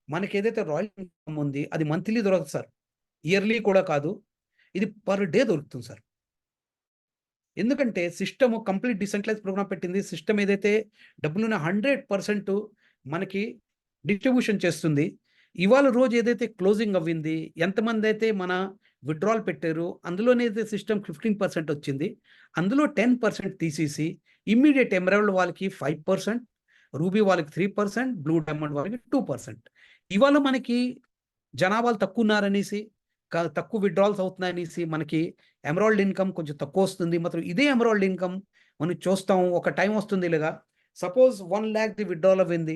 మనకేదైతే రాయల్ ఇన్కమ్ ఉంది అది మంత్లీ దొరకదు సార్. ఇయర్లీ కూడా కాదు. ఇది పర్ డే దొరుకుతుంది సార్. ఎందుకంటే సిస్టమ్ కంప్లీట్ డిసెంట్రలైజ్ ప్రోగ్రామ్ పెట్టింది. సిస్టమ్ ఏదైతే డబ్బులున్న 100% మనకి డిస్ట్రిబ్యూషన్ చేస్తుంది. ఇవాళ రోజు ఏదైతే క్లోజింగ్ అవ్వింది, ఎంతమంది అయితే మన విత్‌డ్రాల్ పెట్టారో అందులోనైతే సిస్టమ్ 15% వచ్చింది. అందులో 10% తీసేసి ఇమ్మీడియేట్ ఎమరాల్డ్ వాళ్ళకి 5%, రూబీ వాళ్ళకి 3%, బ్లూ డైమండ్ వాళ్ళకి 2%. ఇవాళ మనకి జనాభాలు తక్కువున్నారనేసి, తక్కువ విత్‌డ్రాల్స్ అవుతున్నాయనేసి మనకి ఎమరాల్డ్ ఇన్కమ్ కొంచెం తక్కువొస్తుంది. మాత్రం ఇదే ఎమరాల్డ్ ఇన్కమ్ మనం చూస్తాం. ఒక టైం వస్తుంది ఇలాగా. Suppose 1,00,000 withdrawal అవ్వింది.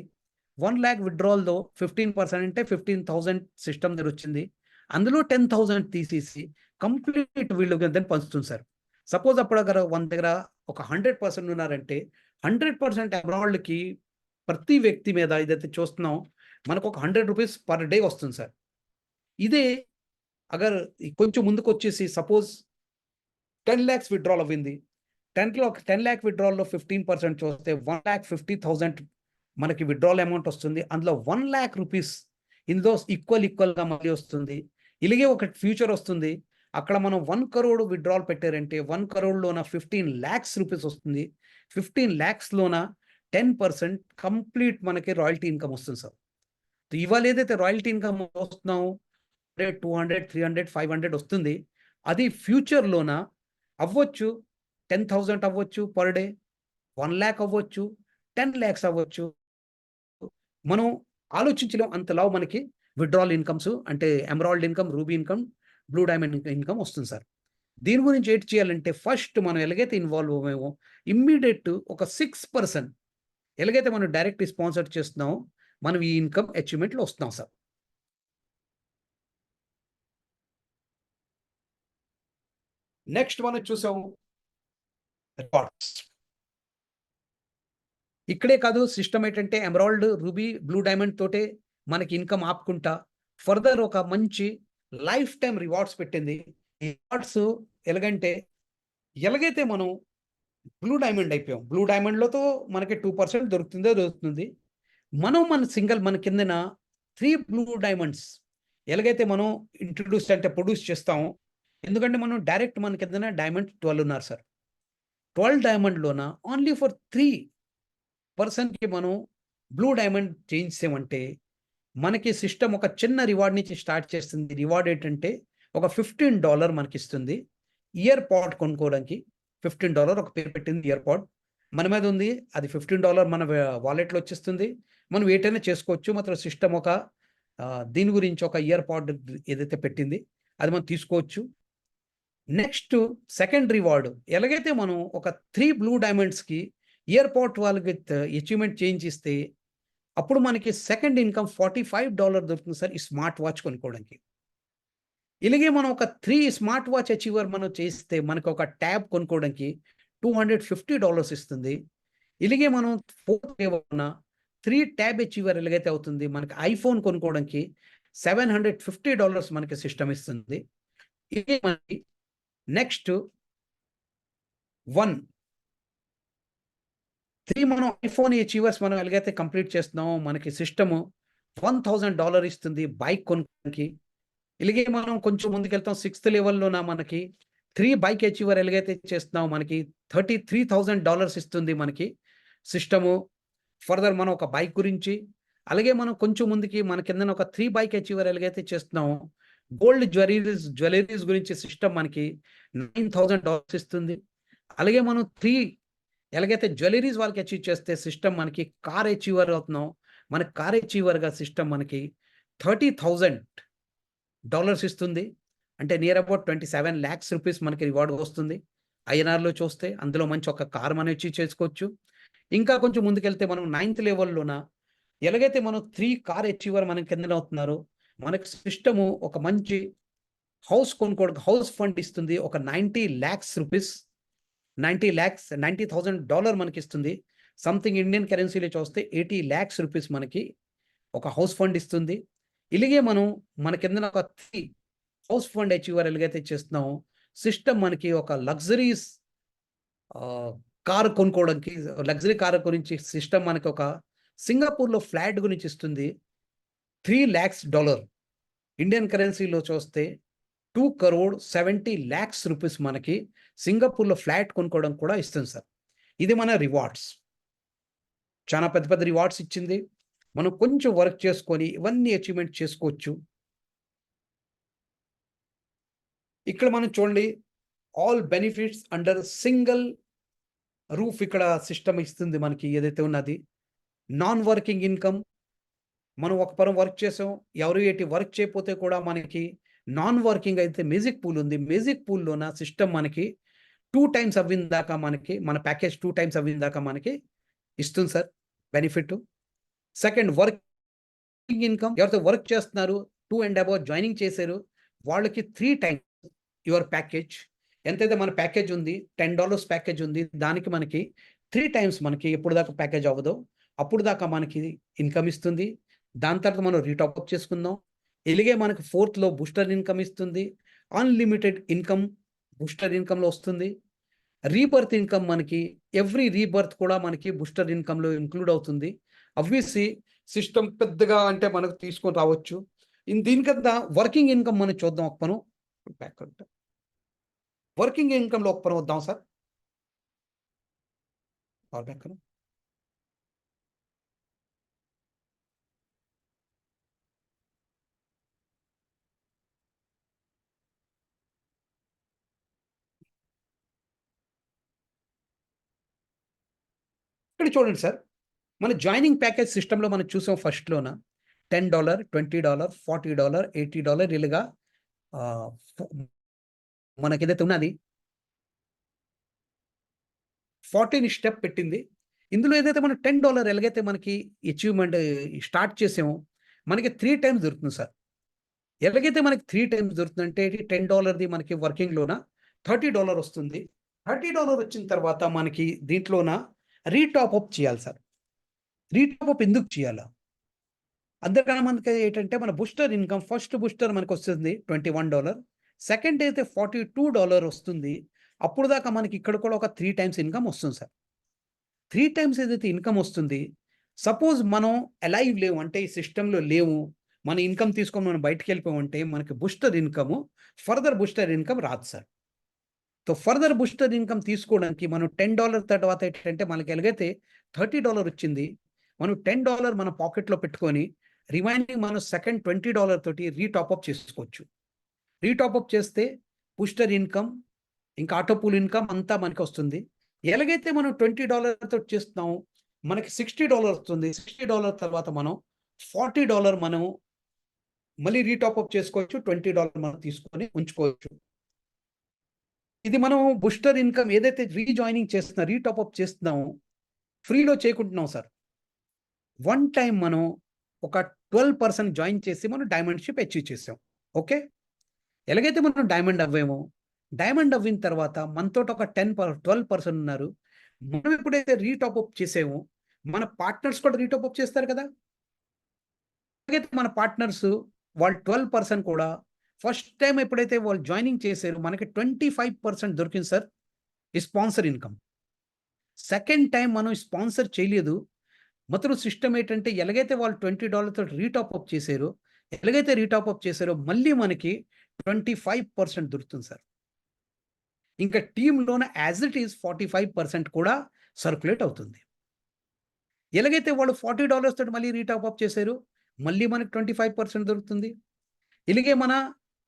1,00,000 విత్‌డ్రాల్‌లో 15% అంటే 15,000 సిస్టమ్ దగ్గరొచ్చింది. అందులో 10,000 తీసేసి కంప్లీట్ వీళ్ళు దాన్ని పంచుతుంది సార్. సపోజ్ అప్పుడు మన దగ్గర ఒక 100% ఉన్నారంటే 100% ఎమరాల్డ్‌కి ప్రతి వ్యక్తి మీద ఏదైతే చూస్తున్నామో మనకు ఒక ₹100 పర్ డే వస్తుంది సార్. ఇదే అగర్ కొంచెం ముందుకొచ్చేసి సపోజ్ 10,00,000 విత్‌డ్రాల్ అవ్వింది. 10,00,000 విత్‌డ్రాల్‌లో 15% చూస్తే 1,50,000 మనకి విత్‌డ్రాల్ అమౌంట్ వస్తుంది. అందులో ₹1,00,000 ఇందులో ఈక్వల్‌గా మళ్ళీ వస్తుంది. ఇలాగే ఒక ఫ్యూచర్ వస్తుంది. అక్కడ మనం 1 crore విత్‌డ్రాల్ పెట్టారంటే 1 crore లోన ₹15,00,000 వస్తుంది. 15,00,000 లోన 10% కంప్లీట్ మనకి రాయల్టీ ఇన్కమ్ వస్తుంది సార్. ఇవాళ ఏదైతే రాయల్టీ ఇన్కమ్ వస్తున్నాం 200, 300, 500 వస్తుంది, అది ఫ్యూచర్లోన అవ్వచ్చు 10,000 అవ్వచ్చు పర్ డే, 1 lakh అవ్వచ్చు, 10 lakhs అవ్వచ్చు. మనం ఆలోచించలేం అంతలా మనకి విత్డ్రాల్ ఇన్కమ్స్ అంటే emerald income, ruby income, blue diamond income వస్తుంది సార్. దీని గురించి ఏంటి చేయాలంటే ఫస్ట్ మనం ఎలాగైతే ఇన్వాల్వ్ అవ్వేమో ఇమ్మీడియట్ ఒక 6% ఎలాగైతే మనం డైరెక్ట్ స్పాన్సర్ చేస్తున్నామో మనం ఈ ఇన్కమ్ అచీవ్మెంట్లో వస్తున్నాం సార్. నెక్స్ట్ మనం చూసాం రివార్డ్స్. ఇక్కడే కాదు, సిస్టమ్ ఏంటంటే ఎమరాల్డ్, రూబీ, బ్లూ డైమండ్ తోటే మనకి ఇన్కమ్ ఆపుకుంటా ఫర్దర్ ఒక మంచి లైఫ్ టైం రివార్డ్స్ పెట్టింది. ఈ రివార్డ్స్ ఎలాగంటే ఎలాగైతే మనం బ్లూ డైమండ్ అయిపోయాం, బ్లూ డైమండ్లతో మనకి 2% దొరుకుతుంది. మన సింగిల్ మన కిందన 3 బ్లూ డైమండ్స్ ఎలాగైతే మనం ఇంట్రొడ్యూస్ అంటే ప్రొడ్యూస్ చేస్తామో, ఎందుకంటే మనం డైరెక్ట్ మన కిందన డైమండ్ 12 ఉన్నారు సార్. 12 డైమండ్లోన ఓన్లీ ఫర్ 3%కి మనం బ్లూ డైమండ్ చేయించామంటే మనకి సిస్టమ్ ఒక చిన్న రివార్డ్ నుంచి స్టార్ట్ చేస్తుంది. రివార్డ్ ఏంటంటే ఒక $15 మనకి ఇస్తుంది. ఇయర్ పాడ్ కొనుక్కోవడానికి $15 ఒక పేరు పెట్టింది ఇయర్ పాడ్. మన మీద ఉంది, అది $15 మన వాలెట్లో వచ్చేస్తుంది. మనం ఏటైనా చేసుకోవచ్చు. మాత్రం సిస్టమ్ ఒక దీని గురించి ఒక ఇయర్ పాడ్ ఏదైతే పెట్టింది అది మనం తీసుకోవచ్చు. నెక్స్ట్ సెకండ్ రివార్డ్ ఎలాగైతే మనం ఒక 3 బ్లూ డైమండ్స్కి ఇయర్ పాడ్ వాళ్ళకి అచీవ్మెంట్ చేయించిస్తే అప్పుడు మనకి సెకండ్ ఇన్కమ్ $45 దొరుకుతుంది సార్ ఈ స్మార్ట్ వాచ్ కొనుక్కోవడానికి. ఇలాగే మనం ఒక 3 స్మార్ట్ వాచ్ అచీవర్ మనం చేస్తే మనకు ఒక ట్యాబ్ కొనుక్కోవడానికి $250 ఇస్తుంది. ఇలాగే మనం 4th లెవెల్న 3 ట్యాబ్ అచీవర్ ఎలాగైతే అవుతుంది మనకి ఐఫోన్ కొనుక్కోవడానికి $750 మనకి సిస్టమ్ ఇస్తుంది. ఇదే మనకి నెక్స్ట్ 3 మనం ఐఫోన్ అచీవర్స్ మనం ఎలాగైతే కంప్లీట్ చేస్తున్నామో మనకి సిస్టము $1,000 ఇస్తుంది బైక్ కొనుక్కోవడానికి. ఇలాగే మనం కొంచెం ముందుకెళ్తాం 6th లెవెల్లోన మనకి 3 బైక్ అచీవర్ ఎలాగైతే చేస్తున్నామో మనకి $33,000 ఇస్తుంది మనకి సిస్టము. ఫర్దర్ మనం ఒక బైక్ గురించి, అలాగే మనం కొంచెం ముందుకి మన కిందన ఒక 3 బైక్ అచీవర్ ఎలాగైతే చేస్తున్నామో గోల్డ్ జ్యువెలరీస్ గురించి సిస్టమ్ మనకి $9,000 ఇస్తుంది. అలాగే మనం 3 ఎలాగైతే జ్యువెలరీస్ వాళ్ళకి అచీవ్ చేస్తే సిస్టమ్ మనకి కార్ అచీవర్ అవుతున్నాం, మన కార్ అచీవర్గా సిస్టమ్ మనకి $30,000 ఇస్తుంది. అంటే నియర్ అబౌట్ 27 lakhs రూపీస్ మనకి రివార్డ్ వస్తుంది. ఐఎన్ఆర్లో చూస్తే అందులో మంచి ఒక కార్ మనం అచీవ్ చేసుకోవచ్చు. ఇంకా కొంచెం ముందుకెళ్తే మనం 9th లెవెల్లోన ఎలాగైతే మనం 3 కార్ అచీవర్ మన కిందన అవుతున్నారు మనకి సిస్టము ఒక మంచి హౌస్ కొనుక్కోవడానికి హౌస్ ఫండ్ ఇస్తుంది. ఒక 90 lakhs రూపీస్, 90,000 మనకి ఇస్తుంది. సంథింగ్ ఇండియన్ కరెన్సీలో చూస్తే 80 lakhs రూపీస్ మనకి ఒక హౌస్ ఫండ్ ఇస్తుంది. ఇలాగే మనం మన కింద ఒక 3 హౌస్ ఫండ్ అచీవర్ ఎలాగైతే చేస్తున్నామో సిస్టమ్ మనకి ఒక లగ్జరీస్ కార్ కొనుక్కోవడానికి లగ్జరీ కార్ గురించి సిస్టమ్ మనకి ఒక సింగపూర్లో ఫ్లాట్ గురించి ఇస్తుంది. $3 lakhs ఇండియన్ కరెన్సీలో చూస్తే 2,70 lakhs రూపీస్ మనకి సింగపూర్లో ఫ్లాట్ కొనుక్కోవడం కూడా ఇస్తుంది సార్. ఇది మన రివార్డ్స్. చాలా పెద్ద పెద్ద రివార్డ్స్ ఇచ్చింది. మనం కొంచెం వర్క్ చేసుకొని ఇవన్నీ అచీవ్మెంట్ చేసుకోవచ్చు. ఇక్కడ మనం చూడండి all benefits under single roof ఇక్కడ సిస్టమ్ ఇస్తుంది మనకి ఏదైతే ఉన్నది. నాన్ వర్కింగ్ ఇన్కమ్ మనం ఒక పరం వర్క్ చేసాం, ఎవరు ఏంటి వర్క్ చేయకపోతే కూడా మనకి నాన్ వర్కింగ్ అయితే మ్యూజిక్ పూల్ ఉంది. మ్యూజిక్ పూల్లోన సిస్టమ్ మనకి 2 times అవ్విన దాకా మనకి మన ప్యాకేజ్ 2 times అవ్విన దాకా మనకి ఇస్తుంది sir benefit. Second working income ఎవరైతే వర్క్ చేస్తున్నారు 2 and above జాయినింగ్ చేశారు వాళ్ళకి 3 times యువర్ ప్యాకేజ్. ఎంతైతే మన ప్యాకేజ్ ఉంది $10 ప్యాకేజ్ ఉంది దానికి మనకి 3 times మనకి ఎప్పుడు దాకా ప్యాకేజ్ అవ్వదో అప్పుడు దాకా మనకి ఇన్కమ్ ఇస్తుంది. దాని తర్వాత మనం రీటాప్ చేసుకుందాం. ఇలాగే మనకి 4th బూస్టర్ ఇన్కమ్ ఇస్తుంది. అన్లిమిటెడ్ ఇన్కమ్ బూస్టర్ ఇన్కమ్లో వస్తుంది. రీబర్త్ ఇన్కమ్ మనకి ఎవ్రీ రీబర్త్ కూడా మనకి బూస్టర్ ఇన్కమ్లో ఇంక్లూడ్ అవుతుంది. అబ్వియస్లీ సిస్టమ్ పెద్దగా అంటే మనకు తీసుకొని రావచ్చు. దీనికన్నా వర్కింగ్ ఇన్కమ్ మనం చూద్దాం. ఒక పను వర్కింగ్ ఇన్కమ్లో ఒక పను వద్దాం సార్. ఇక్కడ చూడండి సార్, మన జాయినింగ్ ప్యాకేజ్ సిస్టంలో మనం చూసాం ఫస్ట్లోన $10, $20, $40, $80 ఇలాగా మనకేదైతే ఉన్నది 14 స్టెప్ పెట్టింది. ఇందులో ఏదైతే మనం $10 ఎలాగైతే మనకి అచీవ్మెంట్ స్టార్ట్ చేసామో మనకి 3 టైమ్స్ దొరుకుతుంది సార్. ఎలాగైతే మనకి 3 టైమ్స్ దొరుకుతుందంటే $10ది మనకి వర్కింగ్‌లోన $30 వస్తుంది. $30 వచ్చిన తర్వాత మనకి దీంట్లోన రీటాపప్ చేయాలి సార్. రీటాపప్ ఎందుకు చేయాలా? అందుకని మనకి ఏంటంటే మన బూస్టర్ ఇన్కమ్ ఫస్ట్ బూస్టర్ మనకొస్తుంది $21. సెకండ్ అయితే $42 వస్తుంది. అప్పుడు దాకా మనకి ఇక్కడ కూడా ఒక 3 టైమ్స్ ఇన్కమ్ వస్తుంది సార్. 3 టైమ్స్ ఏదైతే ఇన్కమ్ వస్తుంది, సపోజ్ మనం అలైవ్ లేవు అంటే ఈ సిస్టమ్‌లో లేవు, మన ఇన్కమ్ తీసుకొని మనం బయటికెళ్ళిపోయామంటే మనకి booster income, further booster income రాదు sir. So, further booster income తీసుకోవడానికి మనం $10 తర్వాత ఏంటంటే మనకి ఎలాగైతే $30 వచ్చింది, మనం $10 మన పాకెట్‌లో పెట్టుకొని రిమైనింగ్ మనం సెకండ్ $20 తోటి రీటాపప్ చేసుకోవచ్చు. రీటాపప్ చేస్తే బూస్టర్ ఇన్కమ్, ఇంకా ఆటో పూల్ ఇన్కమ్ అంతా మనకొస్తుంది. ఎలాగైతే మనం $20 తోటి చేస్తున్నామో మనకి $60 వస్తుంది. $60 తర్వాత మనం $40 మనం మళ్ళీ రీటాపప్ చేసుకోవచ్చు. $20 మనం తీసుకొని ఉంచుకోవచ్చు. ఇది మనం బూస్టర్ ఇన్కమ్ ఏదైతే రీజాయినింగ్ చేస్తున్నా, రీటాపప్ చేస్తున్నామో ఫ్రీలో చేయకుంటున్నాం సార్. వన్ టైమ్ మనం ఒక 12% జాయిన్ చేసి మనం డైమండ్‌షిప్ అచీవ్ చేసాం. ఓకే. ఎలాగైతే మనం డైమండ్ అవ్వామో, డైమండ్ అవ్విన తర్వాత మనతోటి ఒక 12% ఉన్నారు. మనం ఎప్పుడైతే రీటాపప్ చేసామో మన పార్ట్నర్స్ కూడా రీటాపప్ చేస్తారు కదా! ఎలాగైతే మన పార్ట్నర్స్ వాళ్ళు 12% కూడా ఫస్ట్ టైమ్ ఎప్పుడైతే వాళ్ళు జాయినింగ్ చేసారో మనకి 25% దొరికింది సార్ ఈ స్పాన్సర్ ఇన్కమ్. సెకండ్ టైమ్ మనం స్పాన్సర్ చేయలేదు. మొత్తం సిస్టమ్ ఏంటంటే ఎలాగైతే వాళ్ళు $20 తోటి రీటాపప్ చేసారో, ఎలాగైతే రీటాపప్ చేసారో మళ్ళీ మనకి 25% దొరుకుతుంది సార్. ఇంకా టీమ్‌లోన యాస్ ఇట్ ఈజ్ 45% కూడా సర్క్యులేట్ అవుతుంది. ఎలాగైతే వాళ్ళు $40 తోటి మళ్ళీ రీటాపప్ చేసారో, మళ్ళీ మనకి 25% దొరుకుతుంది. ఇలాగే మన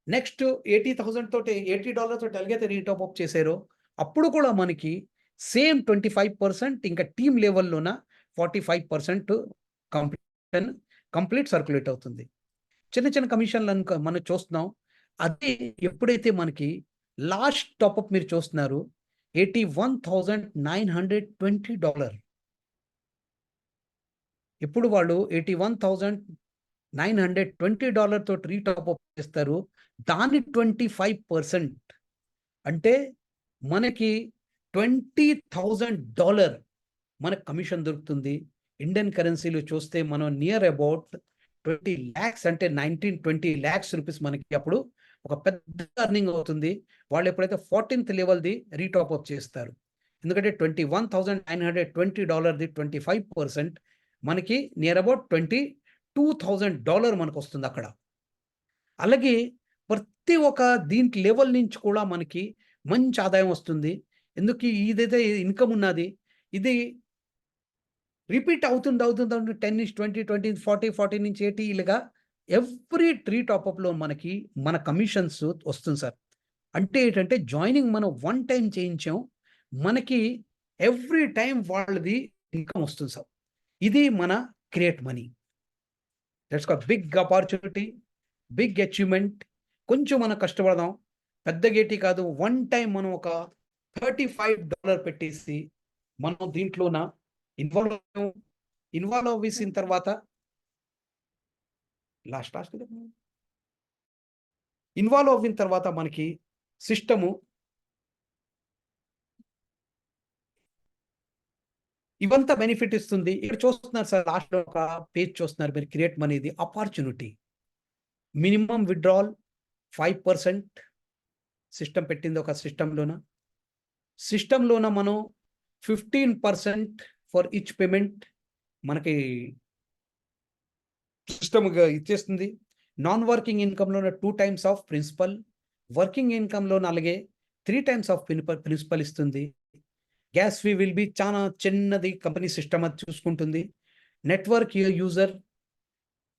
నెక్స్ట్ 80,000 తోటి $80 తోటి ఎలాగైతే రీటాపప్ చేసారో, అప్పుడు కూడా మనకి సేమ్ 25% ఇంకా టీమ్ లెవెల్‌లోన 45% కంప్లీట్ సర్క్యులేట్ అవుతుంది. చిన్న చిన్న కమిషన్‌లను మనం చూస్తున్నాం. అదే ఎప్పుడైతే మనకి లాస్ట్ టాపప్ మీరు చూస్తున్నారు $81,920. ఇప్పుడు వాళ్ళు $81,920 తోటి రీటాపప్ చేస్తారు. దాని 25% అంటే మనకి $20,000 మనకు కమిషన్ దొరుకుతుంది. ఇండియన్ కరెన్సీలో చూస్తే మనం నియర్ అబౌట్ 20 లాక్స్ అంటే 19-20 లాక్స్ రూపీస్ మనకి అప్పుడు ఒక పెద్ద ఎర్నింగ్ అవుతుంది. వాళ్ళు ఎప్పుడైతే 14th లెవెల్‌ది రీటాపప్ చేస్తారు. ఎందుకంటే $21,920ది 25% మనకి నియర్ అబౌట్ $22,000 మనకొస్తుంది అక్కడ. అలాగే ప్రతి ఒక్క దీంట్ లెవెల్ నుంచి కూడా మనకి మంచి ఆదాయం వస్తుంది. ఎందుకు ఇదైతే ఇన్కమ్ ఉన్నది. ఇది రిపీట్ అవుతుంది 10-20, 20-40, 40 నుంచి 80 ఇలాగా ఎవ్రీ రీటాపప్‌లో మనకి మన కమిషన్స్ వస్తుంది సార్. అంటే ఏంటంటే జాయినింగ్ మనం వన్ టైమ్ చేయించాం. మనకి ఎవ్రీ టైమ్ వాళ్ళది ఇన్కమ్ వస్తుంది సార్. ఇది మన create money. That's a big opportunity, big achievement. కొంచెం మనం కష్టపడదాం. పెద్ద గేటి కాదు. వన్ టైమ్ మనం ఒక $35 పెట్టేసి మనం దీంట్లోన ఇన్వాల్వ్ అవ్వాము. ఇన్వాల్వ్ అవ్వేసిన తర్వాత ఇన్వాల్వ్ అవ్విన తర్వాత మనకి సిస్టము ఇవంతా బెనిఫిట్ ఇస్తుంది. ఇక్కడ చూస్తున్నారు సార్ లాస్ట్‌లో ఒక పేజ్ చూస్తున్నారు మీరు క్రియేట్ మనీది ఆపర్చునిటీ. మినిమమ్ విత్‌డ్రాయల్ 5% సిస్టమ్ పెట్టింది ఒక సిస్టమ్‌లోన. సిస్టమ్‌లోన మనం 15% ఫర్ ఈచ్ పేమెంట్ మనకి సిస్టమ్‌గా ఇచ్చేస్తుంది. నాన్ వర్కింగ్ ఇన్కమ్‌లోన 2 టైమ్స్ ఆఫ్ ప్రిన్సిపల్, వర్కింగ్ ఇన్కమ్‌లోన అలాగే 3 టైమ్స్ ఆఫ్ ప్రిన్సిపల్ ఇస్తుంది. గ్యాస్ ఫీ విల్ బి చాలా చిన్నది కంపెనీ సిస్టమ్ అది చూసుకుంటుంది. Network user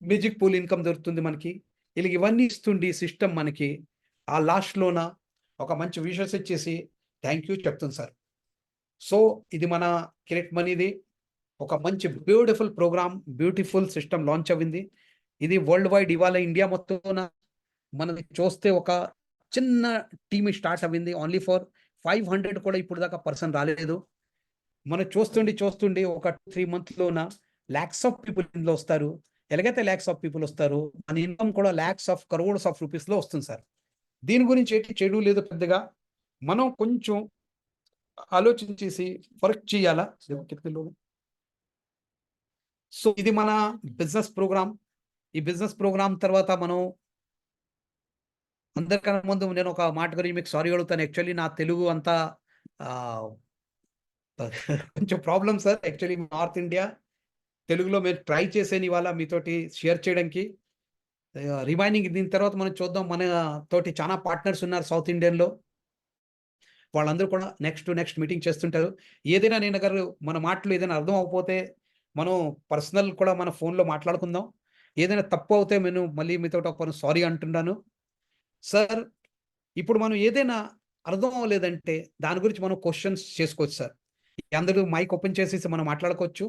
music pool income దొరుకుతుంది మనకి. ఇవన్నీ ఇస్తుంది సిస్టమ్ మనకి. ఆ లాస్ట్‌లోన ఒక మంచి విషెస్ ఇచ్చేసి థాంక్ యూ చెప్తుంది సార్. సో, ఇది మన క్రియేట్ మనీది. ఒక మంచి బ్యూటిఫుల్ సిస్టమ్ లాంచ్ అయింది. ఇది వరల్డ్ వైడ్ ఇవాళ ఇండియా మొత్తం మనది చూస్తే ఒక చిన్న టీమ్ స్టార్ట్ అయింది. ఓన్లీ ఫర్ 500 కూడా ఇప్పుడు దాకా పర్సన్ రాలేదు. మనం చూస్తుండి ఒక 3 మంత్స్‌లోన లాక్స్ ఆఫ్ పీపుల్ ఇందులో వస్తారు. ఎలాగైతే లాక్స్ ఆఫ్ పీపుల్ వస్తారో మన ఇన్కమ్ కూడా లాక్స్ ఆఫ్ క్రోర్స్ ఆఫ్ రూపీస్‌లో వస్తుంది సార్. దీని గురించి ఏంటి చెడు లేదు పెద్దగా. మనం కొంచెం ఆలోచించేసి వర్క్ చేయాలా. సో ఇది మన బిజినెస్ ప్రోగ్రామ్. ఈ బిజినెస్ ప్రోగ్రామ్ తర్వాత మనం అందరికన్నా ముందు నేను ఒక మాట గురించి మీకు సారీ అడుగుతాను. యాక్చువల్లీ నా తెలుగు అంతా కొంచెం problem sir. Actually north India తెలుగులో మీరు ట్రై చేసాను ఇవాళ మీతోటి షేర్ చేయడానికి. రిమైనింగ్ దీని తర్వాత మనం చూద్దాం. మన తోటి చాలా పార్ట్నర్స్ ఉన్నారు సౌత్ ఇండియన్‌లో. వాళ్ళందరూ కూడా నెక్స్ట్ మీటింగ్ చేస్తుంటారు. ఏదైనా నేను మన మాటలు ఏదైనా అర్థం అవ్వకపోతే మనం పర్సనల్ కూడా మన ఫోన్‌లో మాట్లాడుకుందాం. ఏదైనా తప్పు అవుతే నేను మళ్ళీ మీతోటి ఒక సారీ అంటున్నాను. సార్ ఇప్పుడు మనం ఏదైనా అర్థం అవ్వలేదంటే దాని గురించి మనం క్వెషన్స్ చేసుకోవచ్చు సార్. అందరూ మైక్ ఓపెన్ చేసేసి మనం మాట్లాడుకోవచ్చు.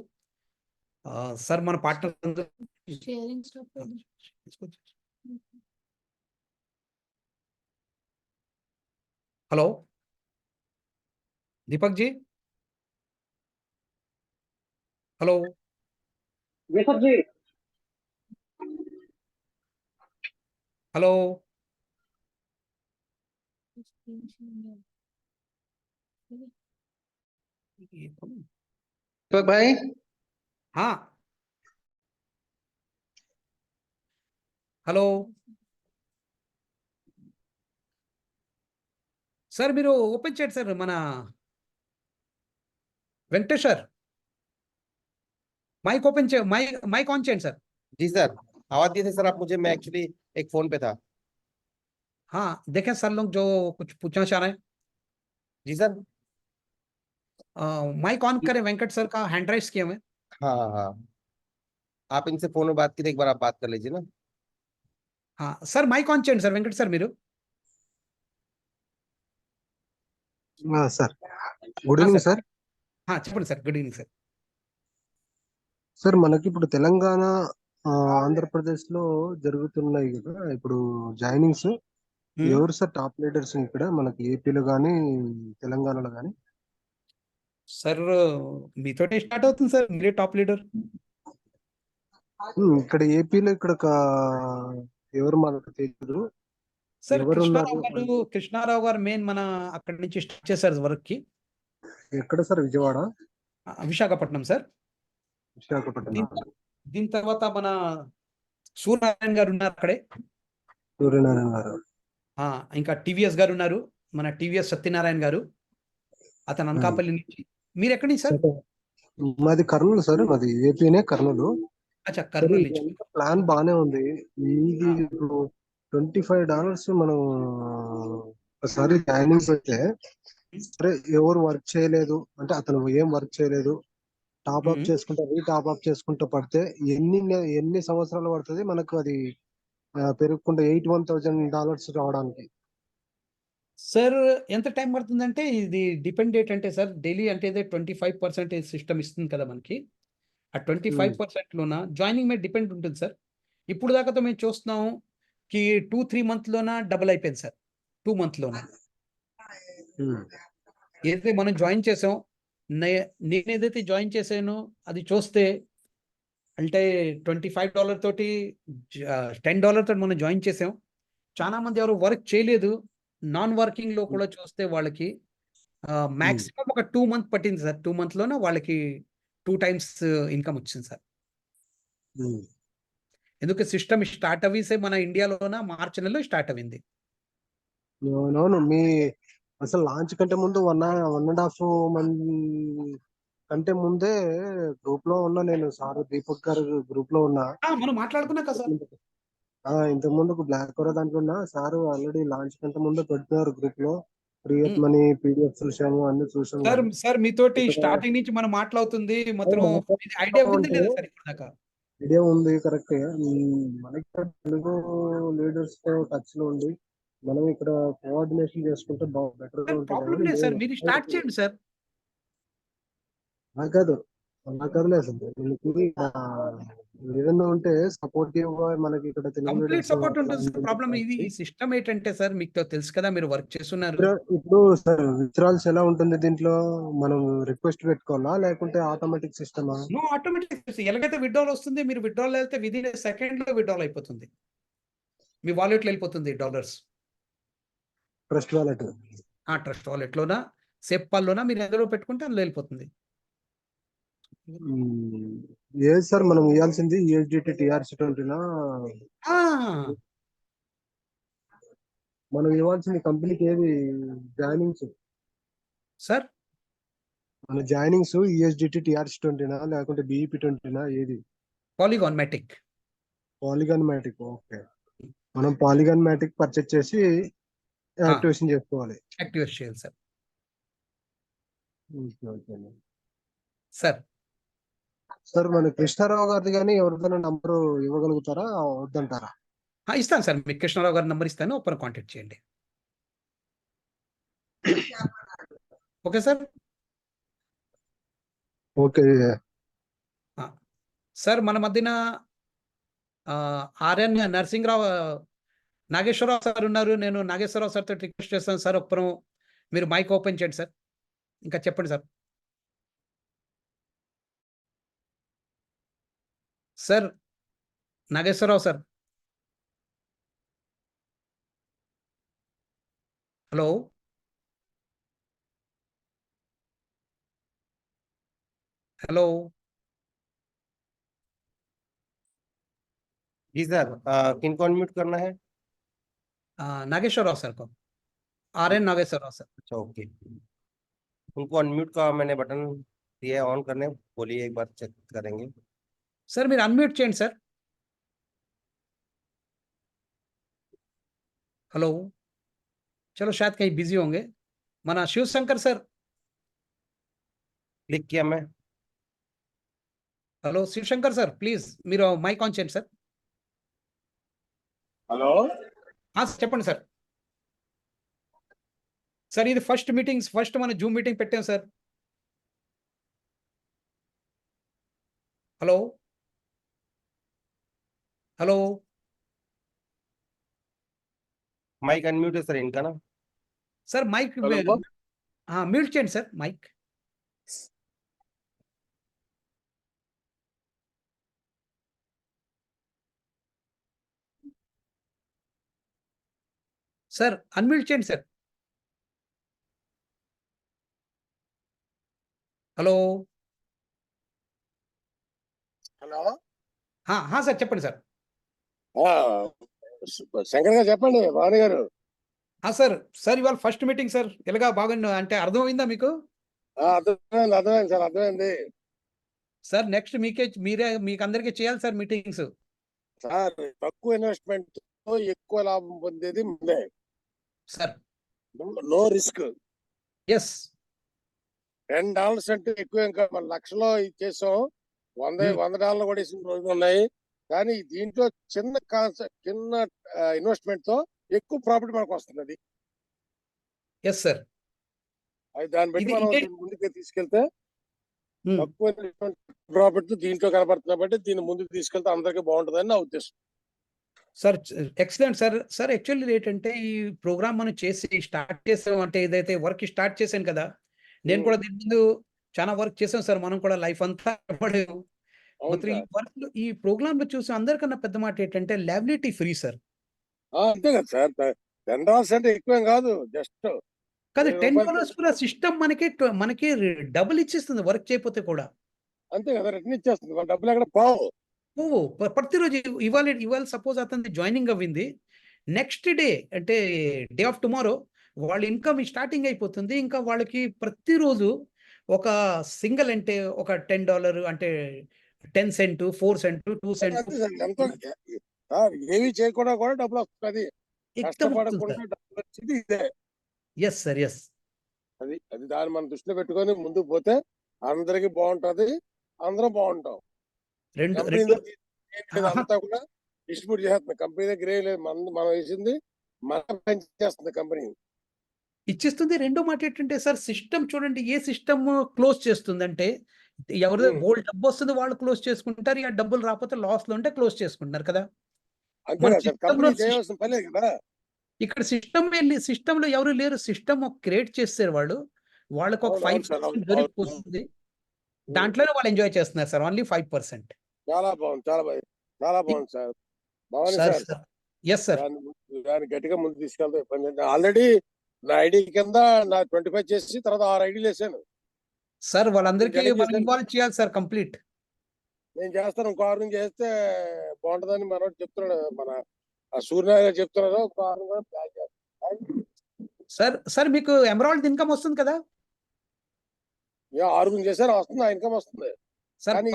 సార్ మన partner sharing stop hello Deepak ji. Hello Deepak ji. Hello Deepak भाई హలో సార్ మీరు ఓపెన్ చేయండి సార్. మన వెంకటేష్ సార్ మైక్ ఓపెన్ చే మైక్ ఆన్ చేయండి సార్. जी सर, आवाज दिए थे सर आप मुझे, मैं एक्चुअली एक फोन पे था। हाँ देखें सर लोग जो कुछ पूछना चाह रहे हैं. जी सर। माइक ऑन करें. वेंकट सर का हैंड राइज किए हुए. हाँ हाँ, आप इनसे फोन में बात की, एक बार आप बात कर लीजिए ना। हाँ सर మైక్ ఆన్ చేయండి సార్. వెంకట్ సార్ మీరు. Sir good evening sir. చెప్పండి sir. Good evening sir. Sir మనకి ఇప్పుడు తెలంగాణ ఆంధ్రప్రదేశ్ లో జరుగుతున్నాయి కదా ఇప్పుడు జాయినింగ్స్. ఎవరు సార్ టాప్ లీడర్స్ ఇక్కడ మనకి ఏపీలో కానీ తెలంగాణలో కానీ? సార్ మీతోటే స్టార్ట్ అవుతుంది సార్. మీరే టాప్ లీడర్. ఇక్కడ ఏపీలో ఇక్కడ ఎవరు మనకు తెలియదు సార్. ఎవరు ఉన్నారు? కృష్ణారావు గారు మెయిన్ మన అక్కడి నుంచి స్టార్ట్ చేశారు వర్క్ కి. ఎక్కడ సార్? విజయవాడ, విశాఖపట్నం సార్. విశాఖపట్నం. దీని తర్వాత మన సూర్యనారాయణ గారు ఉన్నారు అక్కడే. సూర్యనారాయణ గారు. ఇంకా టీవీఎస్ గారు ఉన్నారు. మన టీవీఎస్ సత్యనారాయణ గారు, అతను అనకాపల్లి నుంచి. మీరు ఎక్కడి నుంచి సార్? మాది కర్నూలు సార్. మాది ఏపీనే, కర్నూలు. అచ్చా, కర్నూలు నుంచి. ప్లాన్ బానే ఉంది. ఇది ఇప్పుడు $25 మనం ఒకసారి జాయినింగ్స్ అయితే, సరే ఎవరు వర్క్ చేయలేదు అంటే అతను ఏం వర్క్ చేయలేదు, టాప్ అప్ చేసుకుంటా రీటాప్ అప్ చేసుకుంటూ పడితే ఎన్ని సంవత్సరాలు పడుతుంది మనకు అది పెరుగుకుంటే $81,000 రావడానికి? సార్ ఎంత టైం పడుతుందంటే ఇది డిపెండ్ ఏంటంటే సార్ డైలీ అంటే 25% సిస్టమ్ ఇస్తుంది కదా మనకి. ఆ 25% లోన జాయినింగ్ మీద డిపెండ్ ఉంటుంది సార్. ఇప్పుడు దాకాతో మేము చూస్తున్నాం కి 2-3 మంత్ లోన డబుల్ అయిపోయింది సార్. 2 మంత్ లోన ఏదైతే మనం జాయిన్ చేసాం, నేను ఏదైతే జాయిన్ చేశానో అది చూస్తే అంటే $25 తోటి $10 తోటి మనం జాయిన్ చేసాం. చాలా మంది ఎవరు వర్క్ చేయలేదు. నాన్ వర్కింగ్ లో కూడా చూస్తే వాళ్ళకి మాక్సిమం ఒక 2 మంత్ పట్టింది సార్. 2 మంత్ లోనే వాళ్ళకి 2 టైమ్స్ ఇన్కమ్ వచ్చింది సార్. ఎందుకు సిస్టమ్ స్టార్ట్ అవ్వేసే మన ఇండియాలోన మార్చి నెలలో స్టార్ట్ అయింది. అవునవును. మీ అసలు లాంచ్ కంటే ముందు 1.5 మంత్ కంటే ముందే గ్రూప్ లో ఉన్నా నేను. సార్ దీపక్ గారు గ్రూప్ లో ఉన్నా. మనం మాట్లాడుకున్నాం కదా సార్. ఇంతకు ముందు బ్లాక్ కోరా దాంట్లో ఉన్నా. సార్ ఆల్రెడీ లాంచ్ కంటే ముందు పెడుతున్నారు గ్రూప్ లో. క్రియేట్ మనీ పీడిఎఫ్ చూసాము, అన్ని చూసాము. సార్ మీతోటి స్టార్టింగ్ నుంచి మనం మాట్లాడుతుంది మాత్రం ఐడియా ఉంది లేదా సార్ ఇప్పుడు దాకా? ఐడియా ఉంది, కరెక్ట్. మనకి తెలుగు లీడర్స్ తో టచ్ లో ఉండి మనం ఇక్కడ కోఆర్డినేషన్ చేసుకుంటే బెటర్ గా ప్రాబ్లం లేదు సార్. మీరు స్టార్ట్ చేయండి సార్. కాదు, అలా కదలే అసలు దీనికి ఏదైనా ఉంటే సపోర్టివ్ గా మనకి ఇక్కడ తెలుగు కంప్లీట్ మీడియం సపోర్ట్ ఉంటుంది సార్. ప్రాబ్లం ఇది ఈ సిస్టమ్ ఏంటంటే సార్ మీకు తెలుసు కదా, మీరు వర్క్ చేస్తున్నారు. ఇప్పుడు సార్ విత్డ్రాల్స్ ఎలా ఉంటుంది దీంట్లో? మనం రిక్వెస్ట్ పెట్టుకోవాలా లేకుంటే ఆటోమేటిక్ సిస్టమా? నో, ఆటోమేటిక్ ఎలాగైతే విత్డ్రాల్ వస్తుంది, మీరు విత్డ్రాల్ వెళ్తే విదిన్ సెకండ్ లో విత్డ్రాల్ అయిపోతుంది, మీ వాలెట్లో వెళ్ళిపోతుంది డాలర్స్. ట్రస్ట్ వాలెట్ ఆ ట్రస్ట్ వాలెట్లోనా సేపాల్లోనా మీరు ఎందులో పెట్టుకుంటే అందులో వెళ్ళిపోతుంది. ఏది సార్ మనం ఇవ్వాల్సింది USDT TRC20నా? ఆ, మనం ఇవ్వాల్సింది కంపెనీకి ఏది జాయినింగ్స్? సార్ మన జాయినింగ్స్ USDT TRC20నా లేకుంటే BEP20నా ఏది? పాలిగాన్ మ్యాటిక్. పాలిగాన్ మ్యాటిక్. ఓకే, మనం పాలిగాన్ మ్యాటిక్ పర్చేజ్ చేసి యాక్టివేషన్ చేసుకోవాలి. యాక్టివేట్ చేయాలి sir. Okay, okay. Sir sir మన కృష్ణారావు గారిది కానీ ఎవరిదైనా నంబరు ఇవ్వగలుగుతారా వద్దంటారా? ఇస్తాను సార్, మీకు కృష్ణారావు గారి నెంబర్ ఇస్తాను, ఒప్పని కాంటాక్ట్ చేయండి. Okay sir. ఓకే సార్ మన మధ్యన ఆర్ఎన్ నరసింహరావు నాగేశ్వరరావు సార్ ఉన్నారు. నేను నాగేశ్వరరావు సార్తో రిక్వెస్ట్ చేస్తాను సార్, ఒప్పరం మీరు మైక్ ఓపెన్ చేయండి సార్. ఇంకా చెప్పండి sir. Sir Nageswararao sir, hello. Hello जी सर, किनको अनम्यूट करना है? नागेश्वर राव सर को, RN नागेश्वर राव सर. अच्छा, ओके। उनको अनम्यूट का मैंने बटन दिया है, ऑन करने बोलिए, एक बार चेक करेंगे। सर మీరు అన్మ్యూట్ చేయండి సార్. हेलो, चलो शायद कहीं बिजी होंगे. मना शिव शंकर सर. क्लिक किया मैं। Hello Shiv Shankar sir, please మీరు మైక్ ఆన్ చేయండి సార్. హలో చెప్పండి సార్. సార్ ఇది ఫస్ట్ మన జూమ్ మీటింగ్ పెట్టాం sir. Hello hello mic unmute है सर इनका ना। सर माइक हेलो हाँ म्यूट చేయండి సార్ మైక్. సార్ అన్మ్యూట్ చేయండి సార్. హలో హలో సార్ చెప్పండి సార్. శంకర్ గారు చెప్పండి, భాను గారు. సార్ ఇవాళ ఫస్ట్ మీటింగ్ సార్, ఎలాగా బాగా అంటే అర్థమైందా మీకు? అర్థమైంది సార్, అర్థమైంది సార్. నెక్స్ట్ మీకు అందరికీ చేయాలి సార్ మీటింగ్స్. సార్ తక్కువ ఇన్వెస్ట్మెంట్ తో ఎక్కువ లాభం పొందేది ముందే సార్. No risk. ఎస్ $10 అంటే ఎక్కువ ఇంకా మన లక్షలో ఇచ్చేసాం. $100 కూడా ఇచ్చిన రోజులు ఉన్నాయి. కానీ దీంట్లో చిన్న ఇన్వెస్ట్మెంట్ తో ఎక్కువ ప్రాఫిట్ మనకు వస్తుంది. Yes sir. అది దాన్ని బట్టి మనం ముందుకు తీసుకెళ్తే తక్కువ ప్రాఫిట్ దీంట్లో కనబడుతుంది కాబట్టి దీన్ని ముందుకు తీసుకెళ్తే అందరికీ బాగుంటుందని నా ఉద్దేశం. Sir excellent sir. Sir actually ఏంటంటే ఈ ప్రోగ్రామ్ మనం స్టార్ట్ చేసాం అంటే ఏదైతే వర్క్ స్టార్ట్ చేశాను కదా, నేను కూడా దీని ముందు చాలా వర్క్ చేసాం సార్. మనం కూడా లైఫ్ అంతా ఈ వర్క్ ఈ ప్రోగ్రామ్ లో చూసి అందరికన్నా పెద్ద మాట ఏంటంటే లయబిలిటీ ఫ్రీ సార్. అంతే కదా సార్, $10 అంటే ఎక్కువేం కాదు, జస్ట్ కాదు $10 కూడా సిస్టమ్ మనకి డబుల్ ఇచ్చేస్తుంది వర్క్ చేయకపోతే కూడా. అంతే కదా, రిటర్న్ ఇచ్చేస్తుంది, డబ్బులు ఎక్కడ పోవు. ప్రతిరోజు ఇవాళ సపోజ్ అతని జాయినింగ్ అవ్వింది, నెక్స్ట్ డే అంటే డే ఆఫ్ టుమారో వాళ్ళ ఇన్కమ్ స్టార్టింగ్ అయిపోతుంది. ఇంకా వాళ్ళకి ప్రతిరోజు ఒక సింగిల్ అంటే ఒక $10 అంటే 10 సెంట్, 4 సెంట్, 2 సెంట్ ఏవి చేయకుండా కూడా డబ్బులు వస్తుంది. కష్టపడకుండా డబ్బులు వచ్చింది ఇదే. Yes sir, yes. అది దాన్ని మనం దృష్టిలో పెట్టుకొని ముందుకు పోతే అందరికి బాగుంటది, అందరం బాగుంటాం. అంతా కూడా డిస్ట్రిబ్యూట్ చేస్తుంది కంపెనీ దగ్గర. ఏం లేదు, మనం వేసింది మనం పనిచేస్తుంది కంపెనీ ఇచ్చేస్తుంది. రెండో మాట ఏంటంటే సార్, సిస్టమ్ చూడండి, ఏ సిస్టమ్ క్లోజ్ చేస్తుంది అంటే ఎవరిదో ఉమ్. బోల్డ్ డబ్బు వస్తుంది వాళ్ళు క్లోజ్ చేసుకుంటారు, ఇక డబ్బులు రాకపోతే లాస్ లో ఉంటే క్లోజ్ చేసుకుంటున్నారు కదా. అంతే మన కదా సార్, system కంపెనీ లో చేయవలసిన పని లేదు కదా. ఇక్కడ సిస్టమ్ లో ఎవరు లేరు, సిస్టమ్ క్రియేట్ చేస్తారు వాళ్ళు, వాళ్ళకి ఒక అవును, అవును సార్, 5% అవును, అవును. దొరికిపోతుంది, దాంట్లోనే వాళ్ళు ఎంజాయ్ చేస్తున్నారు సార్, ఓన్లీ 5%. చాలా బాగుంది, చాలా బాగుంది సార్. బాగుంది సార్ సార్. Yes sir. దాన్ని గట్టిగా ముందు తీసుకెళ్తే ఇబ్బంది. ఆల్రెడీ నా ఐడి కింద నా 25 చేసి తర్వాత 6 ఐడీలు వేసాను. సార్ వాళ్ళందరికీ Ready మనం చేశాను. ఇన్వాల్వ్ చేయాలి సార్ కంప్లీట్. నేను చేస్తాను, ఇంకో 6 నుంచి చేస్తే బాగుంటుందని మనోడు చెప్తున్నాడు, మన సూర్యనారాయణ గారు చెప్తున్నారు. ఇంకో 6 కూడా ప్లాన్ చేస్తాను. సార్ మీకు ఎమరాల్డ్ ఇన్కమ్ వస్తుంది కదా 6 నుంచి చేశారు, వస్తుంది, ఆ ఇన్కమ్ వస్తుంది. సార్. కానీ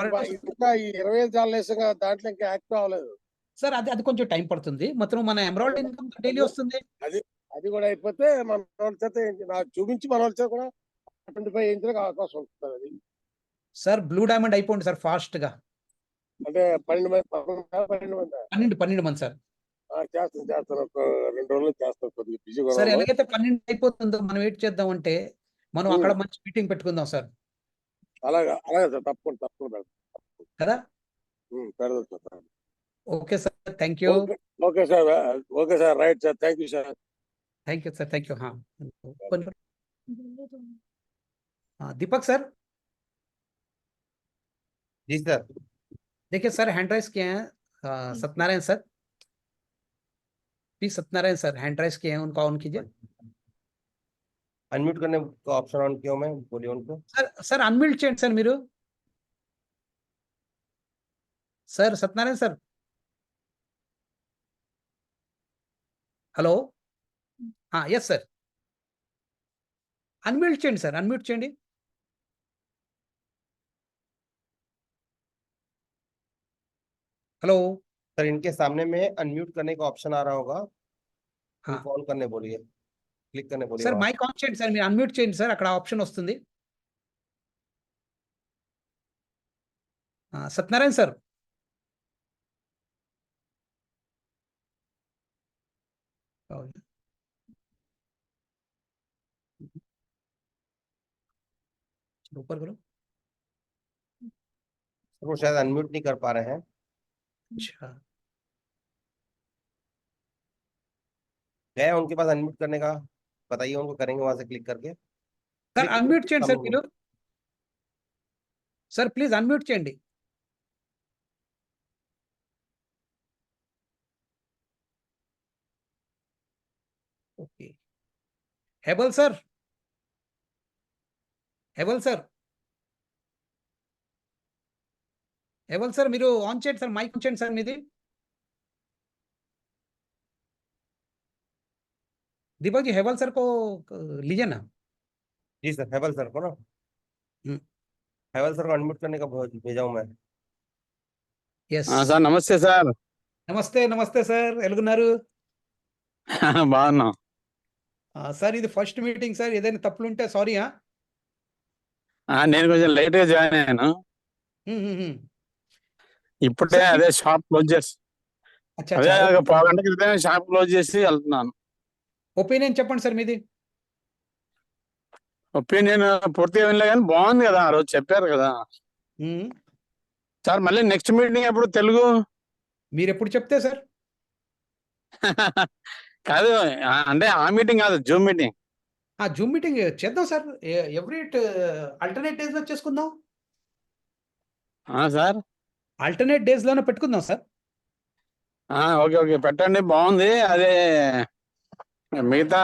ఇంకా ఈ 25 ఛానల్ వేసాం కదా, దాంట్లో ఇంకా యాక్టివ్ అవ్వలేదు. సార్ అది కొంచెం టైం పడుతుంది, మొత్తం మన ఎమరాల్డ్ ఇన్కమ్ డైలీ వస్తుంది. అది కూడా అయిపోతే మన వాళ్ళ చేత నాకు చూపించి మన వాళ్ళ చేత కూడా 25 ఇంచులకు అవకాశం ఉంటుంది. అది సార్ బ్లూ డైమండ్ అయిపోండి సార్ ఫాస్ట్ గా. అంటే 12 మంది 12 మంది సార్. చేస్తాను ఒక 2 రోజులు చేస్తాను, కొద్దిగా బిజీగా సార్ ఉన్నాను. ఎలాగైతే 12 అయిపోతుందో మనం వెయిట్ చేద్దాం అంటే మనం అక్కడ మంచి మీటింగ్ పెట్టుకుందాం సార్. అలాగే సార్, తప్పకుండా పెడతాం కదా. పెడదాం sir. Okay sir, thank you. Okay sir, right sir, thank you sir. Thank you sir, thank you. Deepak sir, ji sir. देखिए सर हैंड राइज किए हैं Satyanarayan sir, please Satyanarayan sir hand raise किए हैं, उनका ऑन कीजिए। अनम्यूट करने का ऑप्शन ऑन किया मैं, बोलिए उनको। सर अनम्यूट చేయండి సార్ మీరు. Sir Satyanarayana sir, hello. Yes sir, unmute చేయండి సార్, అన్మ్యూట్ చేయండి. हेलो सर इनके सामने में अनम्यूट करने का ऑप्शन आ रहा होगा, हाँ ऑन करने बोलिए, क्लिक करने बोलिए। సార్ మైక్ ఆన్ చేయండి సార్, మీరు అన్మ్యూట్ చేయండి సార్, అక్కడ ఆప్షన్ వస్తుంది. సత్యనారాయణ సార్, ऊपर करो. वो शायद अनम्यूट नहीं कर पा रहे हैं। अच्छा गया उनके पास अनम्यूट करने का, बताइए उनको, करेंगे वहां से क्लिक करके। सर अनम्यूट చేయండి సార్ మీరు. సార్ ప్లీజ్ అన్మ్యూట్ చేయండి. ఓకే, హెబల్ సార్, హెబల్ సార్, హెబల్ సార్ మీరు ఆన్ చేయండి సార్, మైక్ ఆన్ చేయండి సార్ మీది. दीपक जी हेवल सर को लीजिए ना. जी सर, हेवल सर को ना, हेवल सर को अनम्यूट करने का भेजा हूं मैं। यस సార్ నమస్తే సార్. నమస్తే నమస్తే సార్, ఎలుగున్నారు. బాగున్నా సార్ ఇది ఫస్ట్ మీటింగ్ సార్, ఏదైనా తప్పులు ఉంటే సారీ. నేను కొంచెం లేట్ గా జాయిన్ అయ్యాను. ఇప్పుడే అదే షాప్ క్లోజ్ చేసి, అదే పావుగంట క్రితం షాప్ క్లోజ్ చేసి వెళ్తున్నాను. ఒపీనియన్ చెప్పండి సార్ మీది. ఒపీనియన్ పూర్తిగా వినలే కానీ బాగుంది కదా, ఆ రోజు చెప్పారు కదా సార్. మళ్ళీ నెక్స్ట్ మీటింగ్ ఎప్పుడు తెలుగు? మీరు ఎప్పుడు చెప్తే సార్. కాదు అంటే ఆ మీటింగ్ కాదు, జూమ్ మీటింగ్. జూమ్ మీటింగ్ చేద్దాం సార్, ఎవ్రీ ఆల్టర్నేట్ డేస్ లో చేసుకుందాం. సార్ ఆల్టర్నేట్ డేస్ లోనే పెట్టుకుందాం సార్. ఓకే ఓకే పెట్టండి, బాగుంది. అదే మిగతా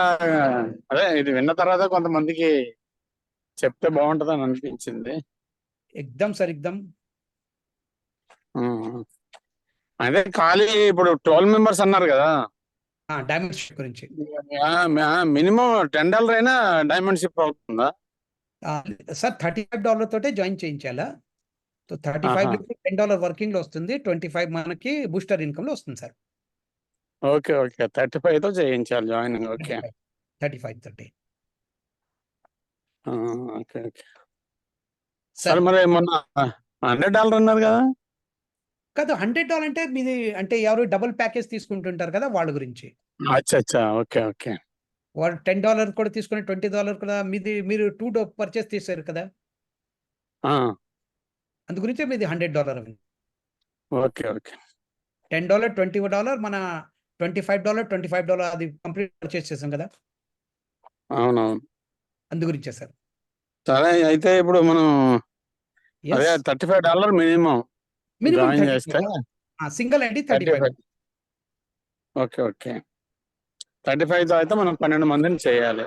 అదే ఇది విన్న తర్వాత కొంతమందికి చెప్తే బాగుంటది అని అనిపించింది. ఎగ్దమ్ సార్, ఎగ్దమ్. అదే ఖాళీ ఇప్పుడు 12 మెంబర్స్ అన్నారు కదా, డైమండ్ షిప్ గురించి. మినిమం $10 అయినా డైమండ్ షిప్ అవుతుందా సార్? $35 తోటే జాయిన్ చేయించాలా? $35 $10 వర్కింగ్ లో వస్తుంది, 25 మనకి బూస్టర్ ఇన్కమ్ లో వస్తుంది సార్. ఓకే ఓకే 35 తో చేయించాలి జాయినింగ్. ఓకే 35 తోటి. Okay okay sir. మరి మొన్న $100 అన్నారు కదా? కాదు, $100 అంటే మీది అంటే ఎవరు డబుల్ ప్యాకేజ్ తీసుకుంటుంటారు కదా వాళ్ళ గురించి. అచ్చా ఓకే ఓకే. వాళ్ళు $10 కూడా తీసుకుని $20 కూడా మీది, మీరు 2 పర్చేస్ చేశారు కదా. అందు గురించే మీది $100 అయింది. ఓకే ఓకే $10 $20 మన $25 అది కంప్లీట్ పర్చేస్ చేసాం కదా, అవునవును. అందు గురించే సార్. సరే అయితే ఇప్పుడు మనం అదే $35 మినిమం మినిమం జాయిన్ చేస్తే సింగిల్ ఐడి 35. 35. ఓకే ఓకే 35తో అయితే మనం 12 మందిని చేయాలి.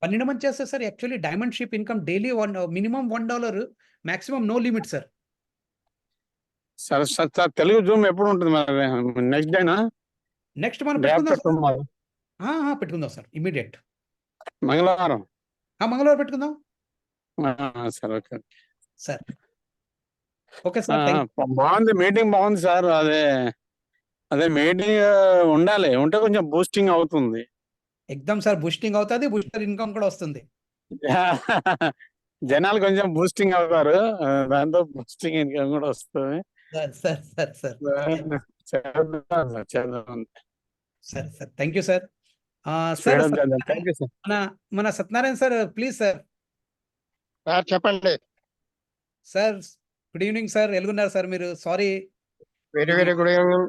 12 మంది చేస్తే sir actually diamond ship income daily minimum $1, maximum no limit sir. సరే సార్ సార్ తెలుగు జూమ్ ఎప్పుడు ఉంటుంది మరి నెక్స్ట్ డేనా నెక్స్ట్ మనం డే పెట్టుకుందాం ఆఫ్టర్ టుమారో సార్. పెట్టుకుందాం సార్ ఇమీడియట్. మంగళవారం. మంగళవారం పెట్టుకుందాం sir okay sir. Okay sir, thank బాగుంది మీటింగ్ బాగుంది సార్. అదే మీటింగ్ ఉండాలి, ఉంటే కొంచెం బూస్టింగ్ అవుతుంది. ఎగ్జామ్ సార్ బూస్టింగ్ అవుతుంది, బూస్టర్ ఇన్కమ్ కూడా వస్తుంది. జనాలు కొంచెం బూస్టింగ్ అవుతారు, దాంతో బూస్టింగ్ ఇన్కమ్ కూడా వస్తుంది. సార్ సార్ సార్ సార్ చేద్దాం sir sir thank you sir. Sir thank you sir. మన సత్యనారాయణ సార్ ప్లీజ్ సార్. చెప్పండి. సార్ గుడ్ ఈవినింగ్ సార్, ఎలుగున్నారు సార్ మీరు? Sorry. Very very good evening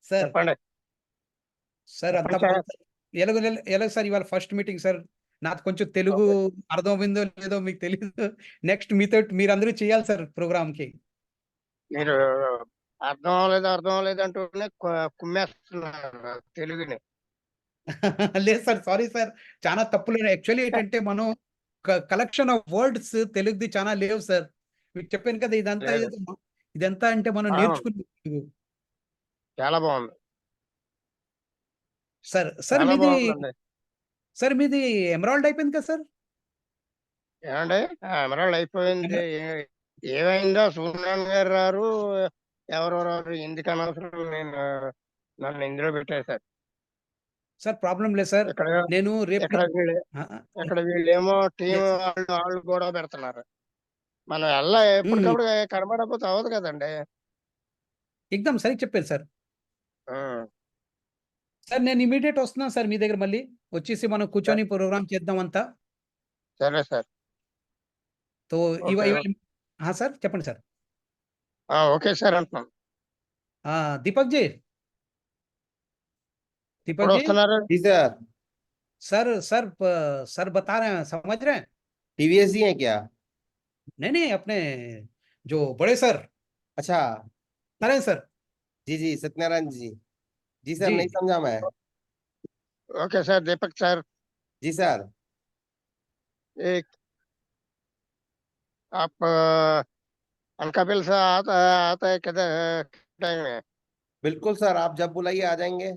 sir. చెప్పండి. సార్ అంతా ఎలాగ సార్ ఇవాళ ఫస్ట్ మీటింగ్ సార్. నాకు కొంచెం తెలుగు అర్థమైందో లేదో మీకు తెలియదు. నెక్స్ట్ మీరందరూ చేయాలి సార్ ప్రోగ్రామ్ కి. మీరు అర్థం అవ్వలేదు అంటూనే కుమ్మేస్తున్నారు తెలుగుని. లేదు సార్, సారీ సార్, చాలా తప్పులేదు. యాక్చువల్లీ ఏంటంటే మనం కలెక్షన్ ఆఫ్ వర్డ్స్ తెలుగుది చాలా లేవు సార్. మీకు చెప్పాను కదా, ఇదంతా అంటే మనం నేర్చుకునే. చాలా బాగుంది సార్. సార్ చాలా మీది బాగుందండి. సార్ మీది ఎమరాల్డ్ అయిపోయింది కదా సార్? ఏమండి ఎమరాల్డ్ అయిపోయింది. ఏమైందో సూర్యనారాయణ గారు రారు, ఎవరో రారు, ఎందుకు అనవసరం నన్ను ఇందులో పెట్టేశారు. సార్ ప్రాబ్లం లేదు సార్, ఇక్కడ నేను రేపు ఇక్కడ వీళ్ళేమో టీం వాళ్ళు గొడవ పెడుతున్నారు. మనం ఎప్పటికప్పుడు కనబడకపోతే అవ్వదు కదండి. ఎగ్జామ్ సరే చెప్పాను సార్. సార్ నేను ఇమీడియట్ వస్తున్నాను సార్ మీ దగ్గర, మళ్ళీ వచ్చేసి మనం కూర్చొని ప్రోగ్రామ్ చేద్దాం అంతా. సరే సార్. తో సార్ చెప్పండి సార్. ఓకే సార్ అంటున్నాం. दीपक जी వస్తున్నారు. सर सर सर बता रहे हैं, समझ रहे हैं? टीवीएस जी हैं क्या? नहीं अपने जो बड़े सर। अच्छा नारायण सर। जी सत्यनारायण जी सर, नहीं समझा मैं। Okay sir. दीपक सर जी सर। एक आप अनकाबिल से आता है किधर टाइम में? बिल्कुल सर, आप जब बुलाइए आ जाएंगे।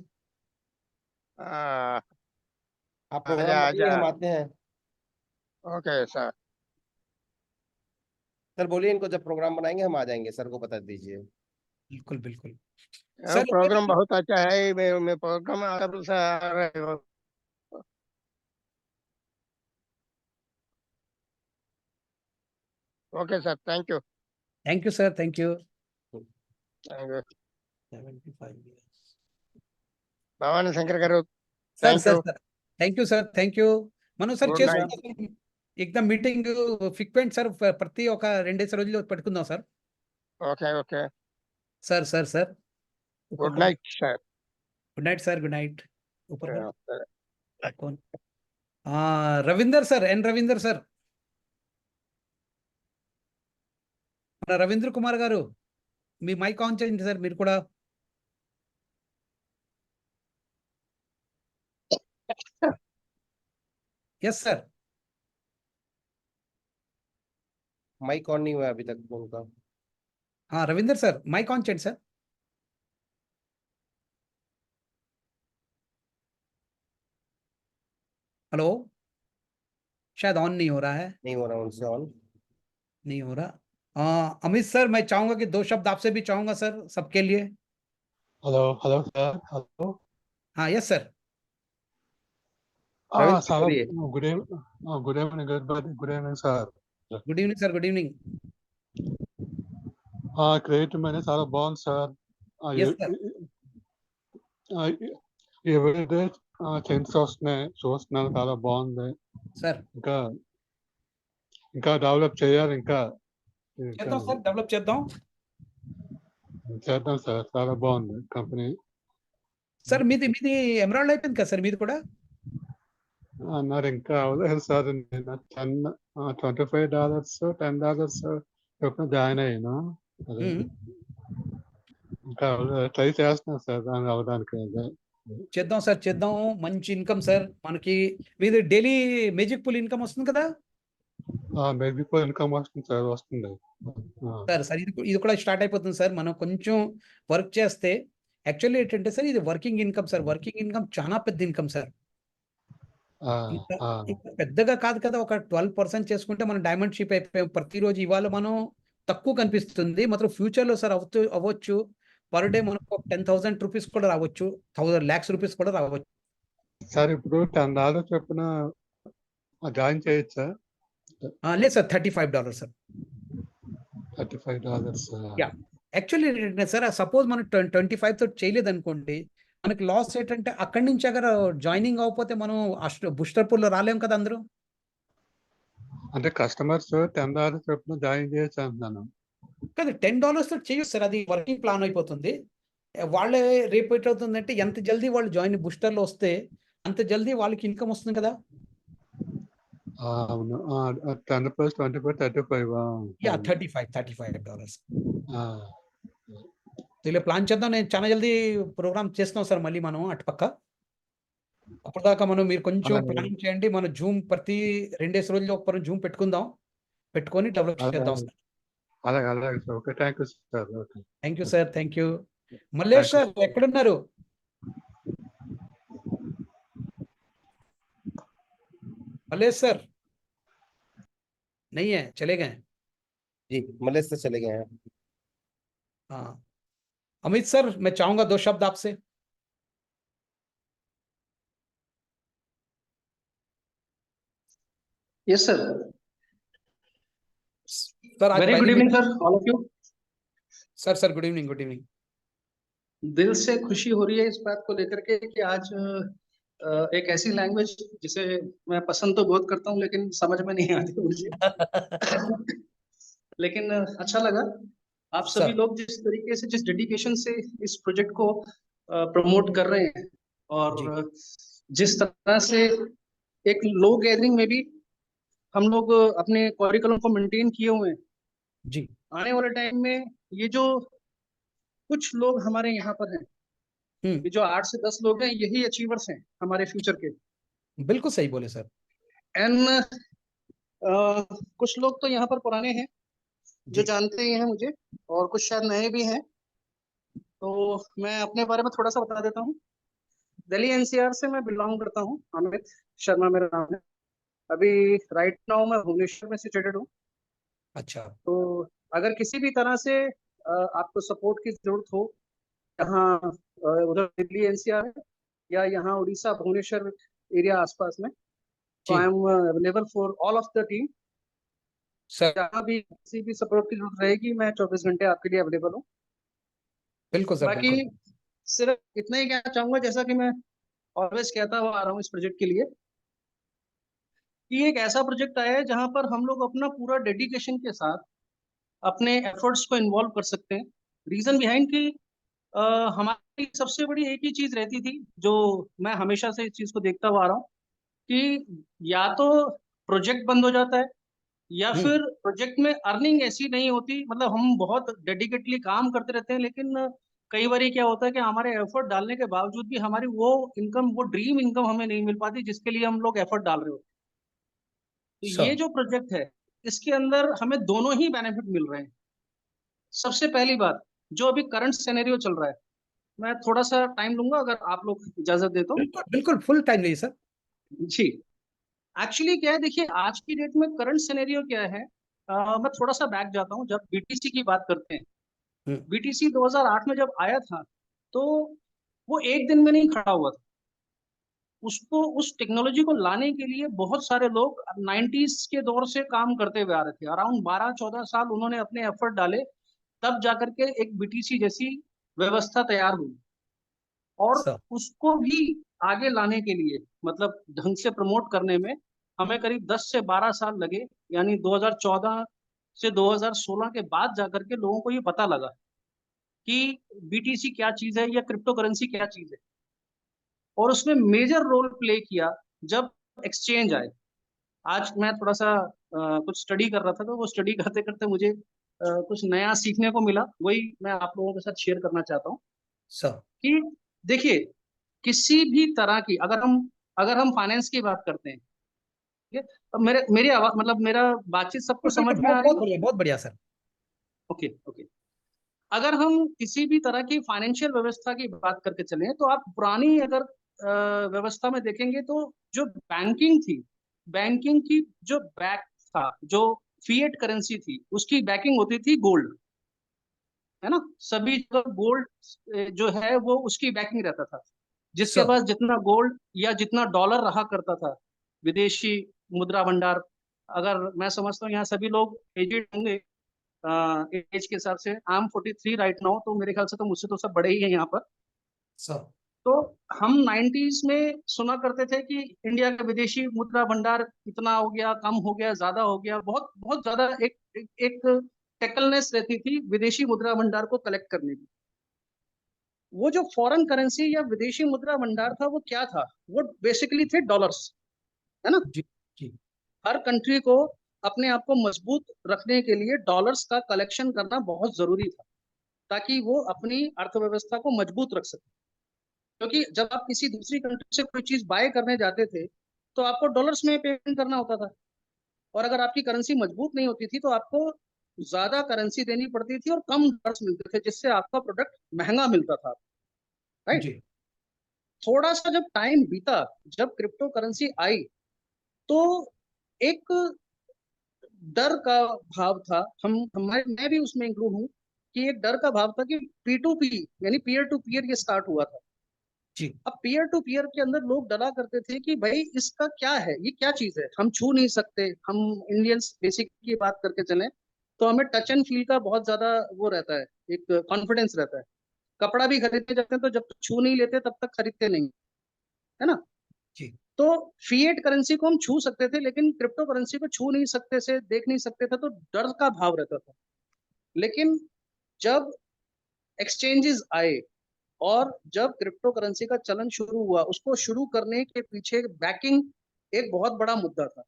आप प्रोग्राम बताइए, हम आते हैं। Okay sir. सर बोलिए इनको, जब प्रोग्राम बनाएंगे हम आ जाएंगे, सर को बता दीजिए। बिल्कुल बिल्कुल सर प्रोग्राम बहुत अच्छा है. मैं प्रोग्राम अनकाबिल से आ रहे हो. Okay sir, thank you. Thank you sir, thank you. 75 years. Bhavani Shankar గారు sir sir thank you sir, thank you. మనం సార్ Good చేసుకుందాం ఎగ్జామ్ మీటింగ్ ఫ్రీక్వెంట్ సార్, ప్రతి ఒక 2 రోజులు పెట్టుకుందాం sir. Okay okay sir sir sir good night sir. Good night sir, good night. Ravinder sir, Ravinder sir, మన రవీంద్ర కుమార్ గారు మీ మైక్ ఆన్ చేయండి సార్ మీరు కూడా. Yes sir. माइक ऑन नहीं हुआ अभी तक उनका. हाँ Ravinder sir mic on change sir. Hello, शायद ऑन नहीं हो रहा है. नहीं हो रहा उनसे ऑन. नहीं हो रहा. अमित सर मैं चाहूंगा कि 2 शब्द आपसे भी चाहूंगा सर, सबके लिए. Hello hello sir. हेलो. हाँ yes sir. Sir good evening sir. Good evening sir, good evening. Credit మీద చాలా బాగుంది సార్. Yes, sir. ఎవరైతే చేంజ్ వస్తున్నాయి చూస్తున్నాను, చాలా బాగుంది సార్. ఇంకా డెవలప్ చేయాలి. ఇంకా చేద్దాం సార్, డెవలప్ చేద్దాం చేద్దాం సార్, చాలా బాగుంది కంపెనీ. సార్. మీది ఎమరాల్డ్ అయిపోయింది కదా సార్, మీది కూడా? అన్నారు ఇంకా అవ్వలేదు సార్. నేను $25 $10 చొప్పున జాయిన్ అయ్యాను. అదే ఇంకా ట్రై చేస్తున్నాను సార్ దాని అవ్వడానికి. అదే చేద్దాం సార్, చేద్దాం. మంచి ఇన్కమ్ సార్ మనకి. మీది డైలీ మేజిక్ పూల్ ఇన్కమ్ వస్తుంది కదా మేబీ ఇన్కమ్ వస్తుంది సార్, వస్తుంది. సార్ ఇది కూడా స్టార్ట్ అయిపోతుంది సార్. మనం కొంచెం వర్క్ చేస్తే యాక్చువల్లీ ఏంటంటే సార్, ఇది working income sir. Working income చాలా పెద్ద ఇన్కమ్ సార్. ఇంకా పెద్దగా కాదు కదా, ఒక 12% చేసుకుంటే మనం డైమండ్ షిప్ అయిపోయాం. ప్రతిరోజు ఇవాళ మనం తక్కువ కనిపిస్తుంది, మాత్రం ఫ్యూచర్ లో సార్ అవ్వచ్చు. పర్ డే మనకు 10,000 రూపీస్ కూడా రావచ్చు, 1,000 lakhs రూపీస్ కూడా రావచ్చు సార్. ఇప్పుడు $10 చొప్పున జాయిన్ చేయొచ్చా? లేదు సార్, $35 సార్. $35. యా, యాక్చువల్లీ ఏంటంటే సార్, సపోజ్ మనం 25 తో చేయలేదు అనుకోండి, మనకి లాస్ ఏంటంటే అక్కడి నుంచి అगर జాయినింగ్ అవ్వకపోతే మనం బూస్టర్ పూల్ లో రాలేం కదా అందరూ. అంటే కస్టమర్స్ $10 చొప్పున జాయిన్ చేయొచ్చు అంటున్నాను. కానీ $10 తో చేయొచ్చు సార్, అది వర్కింగ్ ప్లాన్ అయిపోతుంది. వాళ్ళే రేపు ఏటవుతుందంటే ఎంత జల్దీ వాళ్ళు జాయిన్ బూస్టర్ లో వస్తే అంత జల్దీ వాళ్ళకి ఇన్కమ్ వస్తుంది కదా. అవును. 10 + 25 35. యా, $35. ఇలా ప్లాన్ చేద్దాం. నేను చాలా జల్దీ ప్రోగ్రామ్ చేస్తున్నాం సార్. మళ్ళీ మనం అటుపక్క అప్పటిదాకా మీరు కొంచెం అలాగే. ప్లానింగ్ చేయండి. మన జూమ్ ప్రతి 2 రోజుల్లో ఒక జూమ్ పెట్టుకుందాం, పెట్టుకొని డెవలప్ చేద్దాం సార్. అలాగే అలాగే sir. Okay, thank you sir. Okay, thank you sir, thank you. Mallesh sir ఎక్కడున్నారు? मलेश सर नहीं है, चले गए। जी मलेशिया से चले गए हैं। हाँ, अमित सर मैं चाहूंगा 2 शब्द आपसे। Yes, sir. सर आज Very good evening, sir, all of you. Sir good evening, good evening. दिल से खुशी हो रही है इस बात को लेकर के कि आज एक ऐसी लैंग्वेज जिसे मैं पसंद तो बहुत करता हूँ लेकिन समझ में नहीं आती मुझे लेकिन अच्छा लगा आप सभी लोग जिस तरीके से, जिस डेडिकेशन से इस प्रोजेक्ट को प्रमोट कर रहे हैं और जिस तरह से एक लो गैदरिंग में भी हम लोग अपने करिकुलम को मेंटेन किए हुए हैं जी। आने वाले टाइम में ये जो कुछ लोग हमारे यहाँ पर हैं, ये जो 8 से 10 लोग हैं, यही अचीवर्स हैं हमारे फ्यूचर के। बिल्कुल सही बोले सर। एंड कुछ लोग तो यहाँ पर पुराने हैं जो जानते ही हैं मुझे, और कुछ शायद नए भी हैं। तो मैं अपने बारे में थोड़ा सा बता देता हूँ। दिल्ली एनसीआर से मैं बिलोंग करता हूँ। अमित शर्मा मेरा नाम है। अभी राइट नाउ मैं भुवनेश्वर में सिचुएटेड हूँ। अच्छा। तो अगर किसी भी तरह से आपको सपोर्ट की जरूरत हो, यहाँ उधर दिल्ली एनसीआर है या यहाँ उड़ीसा भुवनेश्वर एरिया आसपास में, तो I am available for all of the team. जहाँ भी किसी भी सपोर्ट की जरूरत रहेगी मैं 24 घंटे आपके लिए अवेलेबल हूँ। बिल्कुल सर। बाकी सिर्फ इतना ही कहना चाहूंगा, जैसा कि मैं ऑलवेज कहता हुआ आ रहा हूँ इस प्रोजेक्ट के लिए, कि एक ऐसा प्रोजेक्ट आया है जहां पर हम लोग अपना पूरा डेडिकेशन के साथ अपने एफर्ट्स को इन्वॉल्व कर सकते हैं। रीजन बिहाइंड कि हमारी सबसे बड़ी एक ही चीज रहती थी, जो मैं हमेशा से इस चीज को देखता हुआ आ रहा हूँ, कि या तो प्रोजेक्ट बंद हो जाता है या फिर प्रोजेक्ट में अर्निंग ऐसी नहीं होती। मतलब हम बहुत डेडिकेटली काम करते रहते हैं, लेकिन कई बार क्या होता है कि हमारे एफर्ट डालने के बावजूद भी हमारी वो इनकम, वो ड्रीम इनकम हमें नहीं मिल पाती जिसके लिए हम लोग एफर्ट डाल रहे होते। तो ये जो प्रोजेक्ट है, इसके अंदर हमें दोनों ही बेनिफिट मिल रहे हैं। सबसे पहली बात, जो अभी करंट सिनेरियो चल रहा है, मैं थोड़ा सा टाइम लूंगा अगर आप लोग इजाजत दे तो। बिल्कुल फुल टाइम लीजिए सर। जी, एक्चुअली क्या है, देखिए आज की डेट में करंट सिनेरियो क्या है, मैं थोड़ा सा बैक जाता हूँ। जब बीटीसी की बात करते हैं, बीटीसी 2008 में जब आया था तो वो एक दिन में नहीं खड़ा हुआ था। उसको, उस टेक्नोलॉजी को लाने के लिए बहुत सारे लोग 90s के दौर से काम करते हुए आ रहे थे। अराउंड 12-14 साल उन्होंने अपने एफर्ट डाले, तब जाकर के एक बीटीसी जैसी व्यवस्था तैयार हुई। और उसको भी आगे लाने के लिए, मतलब ढंग से प्रमोट करने में हमें करीब 10 से 12 साल लगे। यानी 2014 से 2016 के बाद जाकर के लोगों को ये पता लगा कि बीटीसी क्या चीज है या क्रिप्टो करेंसी क्या चीज है, और उसमें मेजर रोल प्ले किया जब एक्सचेंज आए। आज मैं थोड़ा सा कुछ स्टडी कर रहा था, तो वो स्टडी करते करते मुझे कुछ नया सीखने को मिला, वही मैं आप लोगों के साथ शेयर करना चाहता हूँ। सर कि देखिए, किसी भी तरह की अगर हम फाइनेंस की बात करते हैं, ठीक है, अब मेरी आवाज मतलब मेरा बातचीत सबको समझ में आ रही बहुत है? बढ़िया, बहुत बढ़िया सर। Okay okay. अगर हम किसी भी तरह की फाइनेंशियल व्यवस्था की बात करके चलें, तो आप पुरानी अगर व्यवस्था में देखेंगे तो जो बैंकिंग की जो बैक था, जो फिएट करेंसी थी, उसकी बैकिंग होती थी गोल्ड, है ना। सभी जगह गोल्ड जो है वो उसकी बैकिंग रहता था। जिसके सर पास जितना गोल्ड या जितना डॉलर रहा करता था, विदेशी मुद्रा भंडार, अगर मैं समझता हूँ यहाँ सभी लोग एजेड होंगे एज के हिसाब से। आई एम 43 राइट नाउ, तो मेरे ख्याल से तो मुझसे तो सब बड़े ही हैं यहाँ पर। सर तो हम 90s में सुना करते थे कि इंडिया का विदेशी मुद्रा भंडार इतना हो गया, कम हो गया, ज्यादा हो गया, बहुत बहुत ज्यादा एक टेकलनेस रहती थी विदेशी मुद्रा भंडार को कलेक्ट करने की। वो जो फॉरेन करेंसी या विदेशी मुद्रा भंडार था वो क्या था? वो बेसिकली थे डॉलर्स, है ना। जी जी हर कंट्री को अपने आप को मजबूत रखने के लिए डॉलर्स का कलेक्शन करना बहुत जरूरी था, ताकि वो अपनी अर्थव्यवस्था को मजबूत रख सके। क्योंकि जब आप किसी दूसरी कंट्री से कोई चीज बाय करने जाते थे, तो आपको डॉलर्स में पेमेंट करना होता था, और अगर आपकी करेंसी मजबूत नहीं होती थी तो आपको ज्यादा करेंसी देनी पड़ती थी और कम डॉलर्स मिलते थे, जिससे आपका प्रोडक्ट महंगा मिलता था, राइट। जी थोड़ा सा जब टाइम बीता, जब क्रिप्टो करेंसी आई, तो एक डर का भाव था, मैं भी उसमें इंक्लूड हूँ, कि एक डर का भाव था कि P2P यानी पीयर टू पीयर ये स्टार्ट हुआ था। जी अब पीयर टू पीयर के अंदर लोग डरा करते थे कि भाई इसका क्या है, ये क्या चीज है, हम छू नहीं सकते। हम इंडियंस बेसिक की बात करके चलें तो हमें टच एंड फील का बहुत ज्यादा वो रहता है, एक कॉन्फिडेंस रहता है। कपड़ा भी खरीदने जाते हैं तो जब तक छू नहीं लेते तब तक खरीदते नहीं, है ना। जी तो फिएट करेंसी को हम छू सकते थे, लेकिन क्रिप्टो करेंसी को छू नहीं सकते थे, देख नहीं सकते थे, तो डर का भाव रहता था। लेकिन जब एक्सचेंजेस आए और जब क्रिप्टो करेंसी का चलन शुरू हुआ, उसको शुरू करने के पीछे बैकिंग एक बहुत बड़ा मुद्दा था।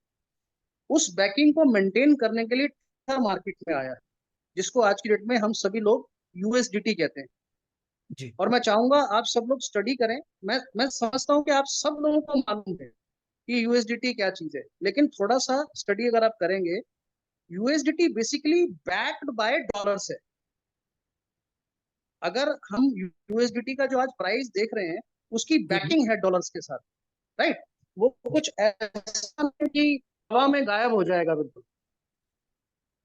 उस बैकिंग को मेंटेन करने के लिए मार्केट में आया, जिसको आज की डेट में हम सभी लोग यूएसडीटी कहते हैं। जी और मैं चाहूंगा आप सब लोग स्टडी करें। मैं समझता हूं कि आप सब लोगों को मालूम है कि यूएसडीटी क्या चीज है, लेकिन थोड़ा सा स्टडी अगर आप करेंगे, USDT basically backed by dollars है। अगर हम यूएसडीटी का जो आज प्राइस देख रहे हैं, उसकी बैकिंग है डॉलर्स के साथ, राइट। वो कुछ ऐसा नहीं कि हवा में गायब हो जाएगा बिल्कुल।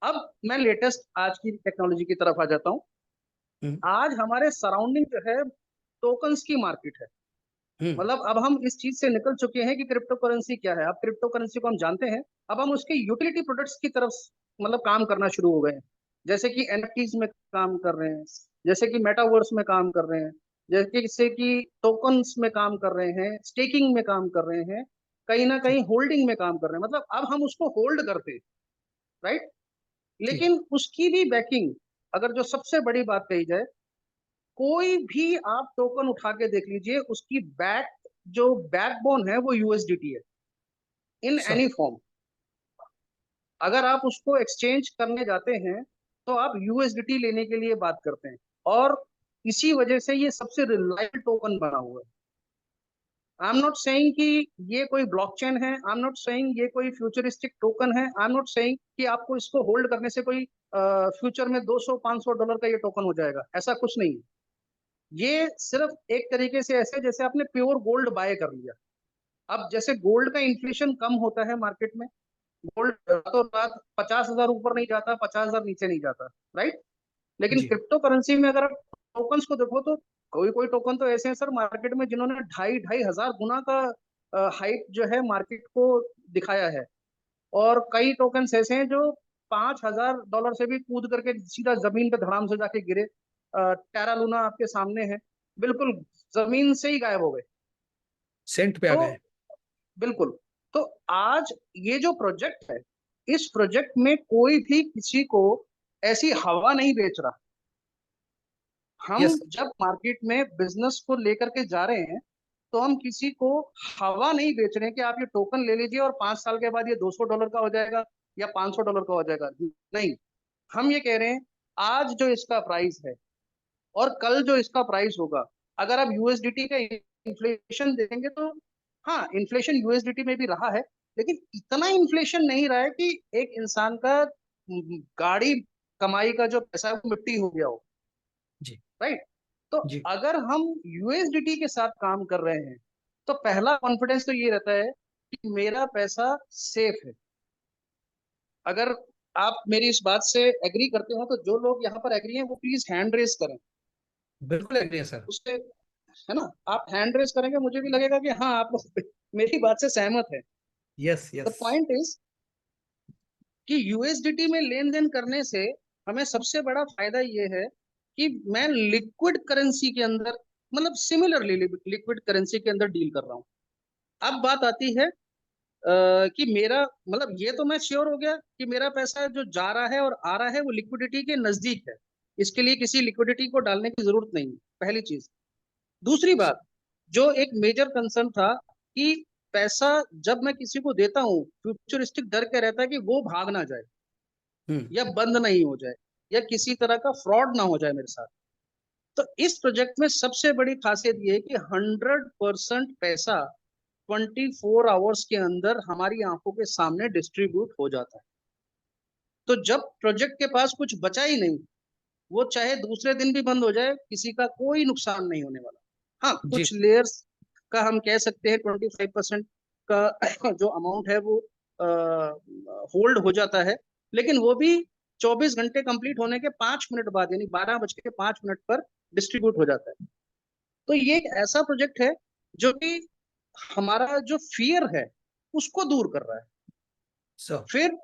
अब मैं लेटेस्ट आज की टेक्नोलॉजी की तरफ आ जाता हूँ। आज हमारे सराउंडिंग जो है टोकन्स की मार्केट है। मतलब अब हम इस चीज से निकल चुके हैं कि क्रिप्टो करेंसी क्या है। अब क्रिप्टो करेंसी को हम जानते हैं, अब हम उसके यूटिलिटी प्रोडक्ट्स की तरफ मतलब काम करना शुरू हो गए हैं। जैसे कि एनएफटीज में काम कर रहे हैं, जैसे कि मेटावर्स में काम कर रहे हैं, जैसे कि टोकन्स में काम कर रहे हैं, स्टेकिंग में काम कर रहे हैं, कहीं ना कहीं होल्डिंग में काम कर रहे हैं। मतलब अब हम उसको होल्ड करते हैं, राइट। लेकिन उसकी भी बैकिंग, अगर जो सबसे बड़ी बात कही जाए, कोई भी आप टोकन उठा के देख लीजिए, उसकी जो बैकबोन है वो यूएसडीटी है, इन एनी फॉर्म। अगर आप उसको एक्सचेंज करने जाते हैं तो आप यूएसडीटी लेने के लिए बात करते हैं, और इसी वजह से ये सबसे रिलायबल टोकन बना हुआ है। आई एम नॉट सेइंग कि ये कोई ब्लॉकचेन है, आई एम नॉट सेइंग ये कोई फ्यूचरिस्टिक टोकन है, आई एम नॉट सेइंग कि आपको इसको होल्ड करने से कोई फ्यूचर में $200-500 का ये टोकन हो जाएगा, ऐसा कुछ नहीं है। ये सिर्फ एक तरीके से ऐसे जैसे आपने प्योर गोल्ड बाय कर लिया। अब जैसे गोल्ड का इन्फ्लेशन कम होता है मार्केट में, गोल्ड रातों रात 50,000 ऊपर नहीं जाता, 50,000 नीचे नहीं जाता, राइट। लेकिन जी क्रिप्टो करेंसी में अगर आप टोकन्स को देखो, तो कोई कोई टोकन तो ऐसे हैं सर मार्केट में जिन्होंने 2,500 गुना का हाइप जो है मार्केट को दिखाया है। और कई टोकन्स ऐसे हैं जो $5,000 से भी कूद करके सीधा जमीन पे धड़ाम से जाके गिरे। टेरा लूना आपके सामने है, बिल्कुल जमीन से ही गायब हो गए। सेंट पे आ तो गए। बिल्कुल। तो आज ये जो प्रोजेक्ट है, इस प्रोजेक्ट में कोई भी किसी को ऐसी हवा नहीं बेच रहा। हम Yes. जब मार्केट में बिजनेस को लेकर के जा रहे हैं तो हम किसी को हवा नहीं बेच रहे हैं कि आप ये टोकन ले लीजिए और 5 साल के बाद ये $200 का हो जाएगा या $500 का हो जाएगा। नहीं, हम ये कह रहे हैं आज जो इसका प्राइस है और कल जो इसका प्राइस होगा, अगर आप यूएसडीटी का इन्फ्लेशन देखेंगे तो हाँ, इन्फ्लेशन यूएसडीटी में भी रहा है, लेकिन इतना इन्फ्लेशन नहीं रहा है कि एक इंसान का गाड़ी कमाई का जो पैसा है वो मिट्टी हो गया हो। जी। राइट। तो जी। अगर हम यूएसडीटी के साथ काम कर रहे हैं तो पहला कॉन्फिडेंस तो ये रहता है कि मेरा पैसा सेफ है। अगर आप मेरी इस बात से एग्री करते हो तो जो लोग यहाँ पर एग्री हैं वो प्लीज हैंड रेस करें। बिल्कुल एग्री है सर। उससे है ना, आप हैंड रेस करेंगे मुझे भी लगेगा कि हाँ आप लोग मेरी बात से सहमत है। Yes the yes. Point is कि यूएसडीटी में लेन देन करने से हमें सबसे बड़ा फायदा ये है कि मैं लिक्विड करेंसी के अंदर, मतलब सिमिलरली लिक्विड करेंसी के अंदर डील कर रहा हूँ। अब बात आती है कि मेरा मतलब ये तो मैं श्योर हो गया कि मेरा पैसा जो जा रहा है और आ रहा है वो लिक्विडिटी के नजदीक है। इसके लिए किसी लिक्विडिटी को डालने की जरूरत नहीं है, पहली चीज। दूसरी बात, जो एक मेजर कंसर्न था कि पैसा जब मैं किसी को देता हूँ फ्यूचरिस्टिक डर क्या रहता है कि वो भाग ना जाए या बंद नहीं हो जाए या किसी तरह का फ्रॉड ना हो जाए मेरे साथ। तो इस प्रोजेक्ट में सबसे बड़ी खासियत ये है कि 100% पैसा 24 आवर्स के अंदर हमारी आंखों के सामने डिस्ट्रीब्यूट हो जाता है। तो जब प्रोजेक्ट के पास कुछ बचा ही नहीं, वो चाहे दूसरे दिन भी बंद हो जाए, किसी का कोई नुकसान नहीं होने वाला। हाँ, जी। कुछ लेयर्स का हम कह सकते हैं 25% का जो अमाउंट है वो होल्ड हो जाता है, लेकिन वो भी 24 घंटे कंप्लीट होने के 5 मिनट बाद यानी 12:05 पर डिस्ट्रीब्यूट हो जाता है। तो ये एक ऐसा प्रोजेक्ट है जो कि हमारा जो फियर है उसको दूर कर रहा है। सर। फिर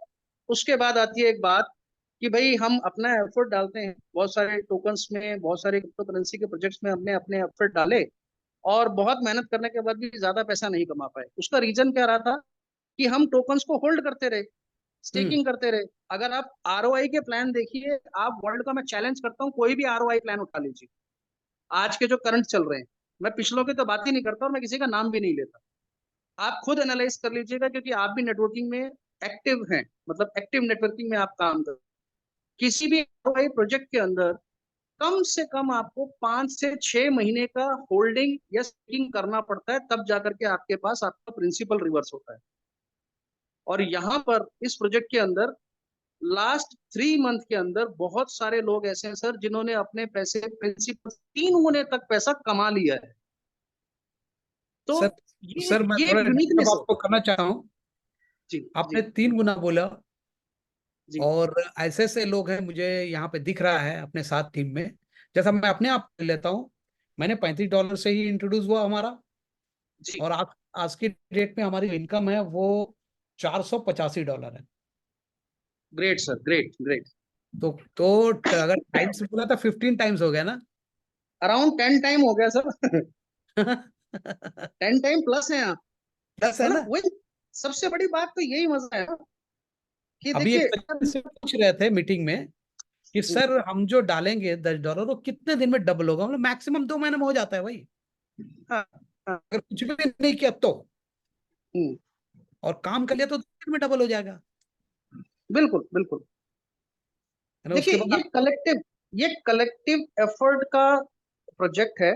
उसके बाद आती है एक बात कि भाई हम अपना एफर्ट डालते हैं, बहुत सारे टोकन्स में, बहुत सारे क्रिप्टो करेंसी के प्रोजेक्ट्स में हमने अपने एफर्ट डाले और बहुत मेहनत करने के बाद भी ज्यादा पैसा नहीं कमा पाए। उसका रीजन क्या रहा था कि हम टोकन्स को होल्ड करते रहे, स्टेकिंग करते रहे। अगर आप आरओआई के प्लान देखिए, आप वर्ल्ड का मैं चैलेंज करता हूँ कोई भी आरओआई प्लान उठा लीजिए आज के जो करंट चल रहे हैं, मैं पिछलों की तो बात ही नहीं करता और मैं किसी का नाम भी नहीं लेता। आप खुद एनालाइज कर लीजिएगा क्योंकि आप भी नेटवर्किंग में एक्टिव हैं, मतलब एक्टिव नेटवर्किंग में आप काम कर। किसी भी प्रोजेक्ट के अंदर कम से कम आपको 5 से 6 महीने का होल्डिंग या स्टेकिंग करना पड़ता है, तब जाकर के आपके पास आपका प्रिंसिपल रिवर्स होता है। और यहाँ पर इस प्रोजेक्ट के अंदर लास्ट 3 मंथ के अंदर बहुत सारे लोग ऐसे हैं सर जिन्होंने अपने पैसे प्रिंसिपल 3 गुने तक पैसा कमा लिया है। तो सर ये सर मैं ये थोड़ा एक यूनिकनेस है। आपको करना चाहता हूँ। जी आपने जी 3 गुना बोला जी और ऐसे ऐसे लोग हैं मुझे यहाँ पे दिख रहा है अपने साथ टीम में। जैसा मैं अपने आप ले लेता हूँ, मैंने $35 से ही इंट्रोड्यूस हुआ हमारा, जी। और आज आज की डेट में हमारी इनकम है वो $485 है। Great sir, great great. अगर टाइम्स बोला तो 15 टाइम्स हो गया ना। अराउंड 10 टाइम हो गया सर। 10 टाइम प्लस है आप। प्लस है ना। मतलब वही सबसे बड़ी बात तो यही मजा है ना कि अभी एक देखिए। सज्जन से पूछ रहे थे मीटिंग में कि सर हम जो डालेंगे $10 वो कितने दिन में डबल होगा। मतलब मैक्सिमम 2 महीने में हो जाता है भाई, हाँ हाँ। अगर कुछ भी नहीं किया तो, हम्म, और काम कर लिया तो 2 दिन में डबल हो जाएगा, बिल्कुल बिल्कुल। है ना। देखिए उसके बाद ये कलेक्टिव एफर्ट का प्रोजेक्ट है।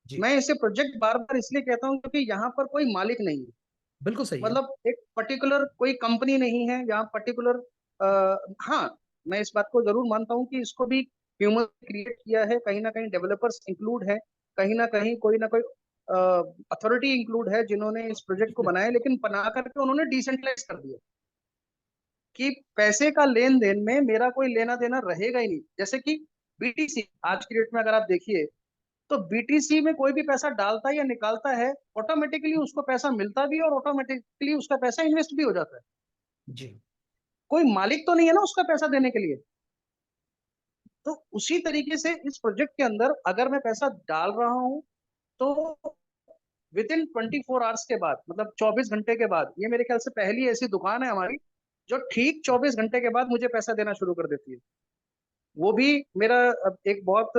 जी मैं इसे प्रोजेक्ट बार बार इसलिए कहता हूँ क्योंकि यहाँ पर कोई मालिक नहीं है। बिल्कुल सही है। मतलब एक पर्टिकुलर कोई कंपनी नहीं है यहाँ पर्टिकुलर। हाँ, मैं इस बात को जरूर मानता हूँ कि इसको भी ह्यूमन क्रिएट किया है, कहीं ना कहीं डेवलपर्स इंक्लूड है, कहीं ना कहीं कोई ना कोई अथॉरिटी इंक्लूड है जिन्होंने इस प्रोजेक्ट को बनाया, लेकिन बना करके उन्होंने डिसेंट्रलाइज कर दिया कि पैसे का लेन देन में मेरा कोई लेना देना रहेगा ही नहीं। जैसे कि बीटीसी आज की डेट में अगर आप देखिए तो बीटीसी में कोई भी पैसा डालता है या निकालता है, ऑटोमेटिकली उसको पैसा मिलता भी है और ऑटोमेटिकली उसका पैसा इन्वेस्ट भी हो जाता है। जी कोई मालिक तो नहीं है ना उसका पैसा देने के लिए। तो उसी तरीके से इस प्रोजेक्ट के अंदर अगर मैं पैसा डाल रहा हूं तो विद इन 24 आवर्स के बाद, मतलब 24 घंटे के बाद, ये मेरे ख्याल से पहली ऐसी दुकान है हमारी जो ठीक 24 घंटे के बाद मुझे पैसा देना शुरू कर देती है। वो भी मेरा अब एक बहुत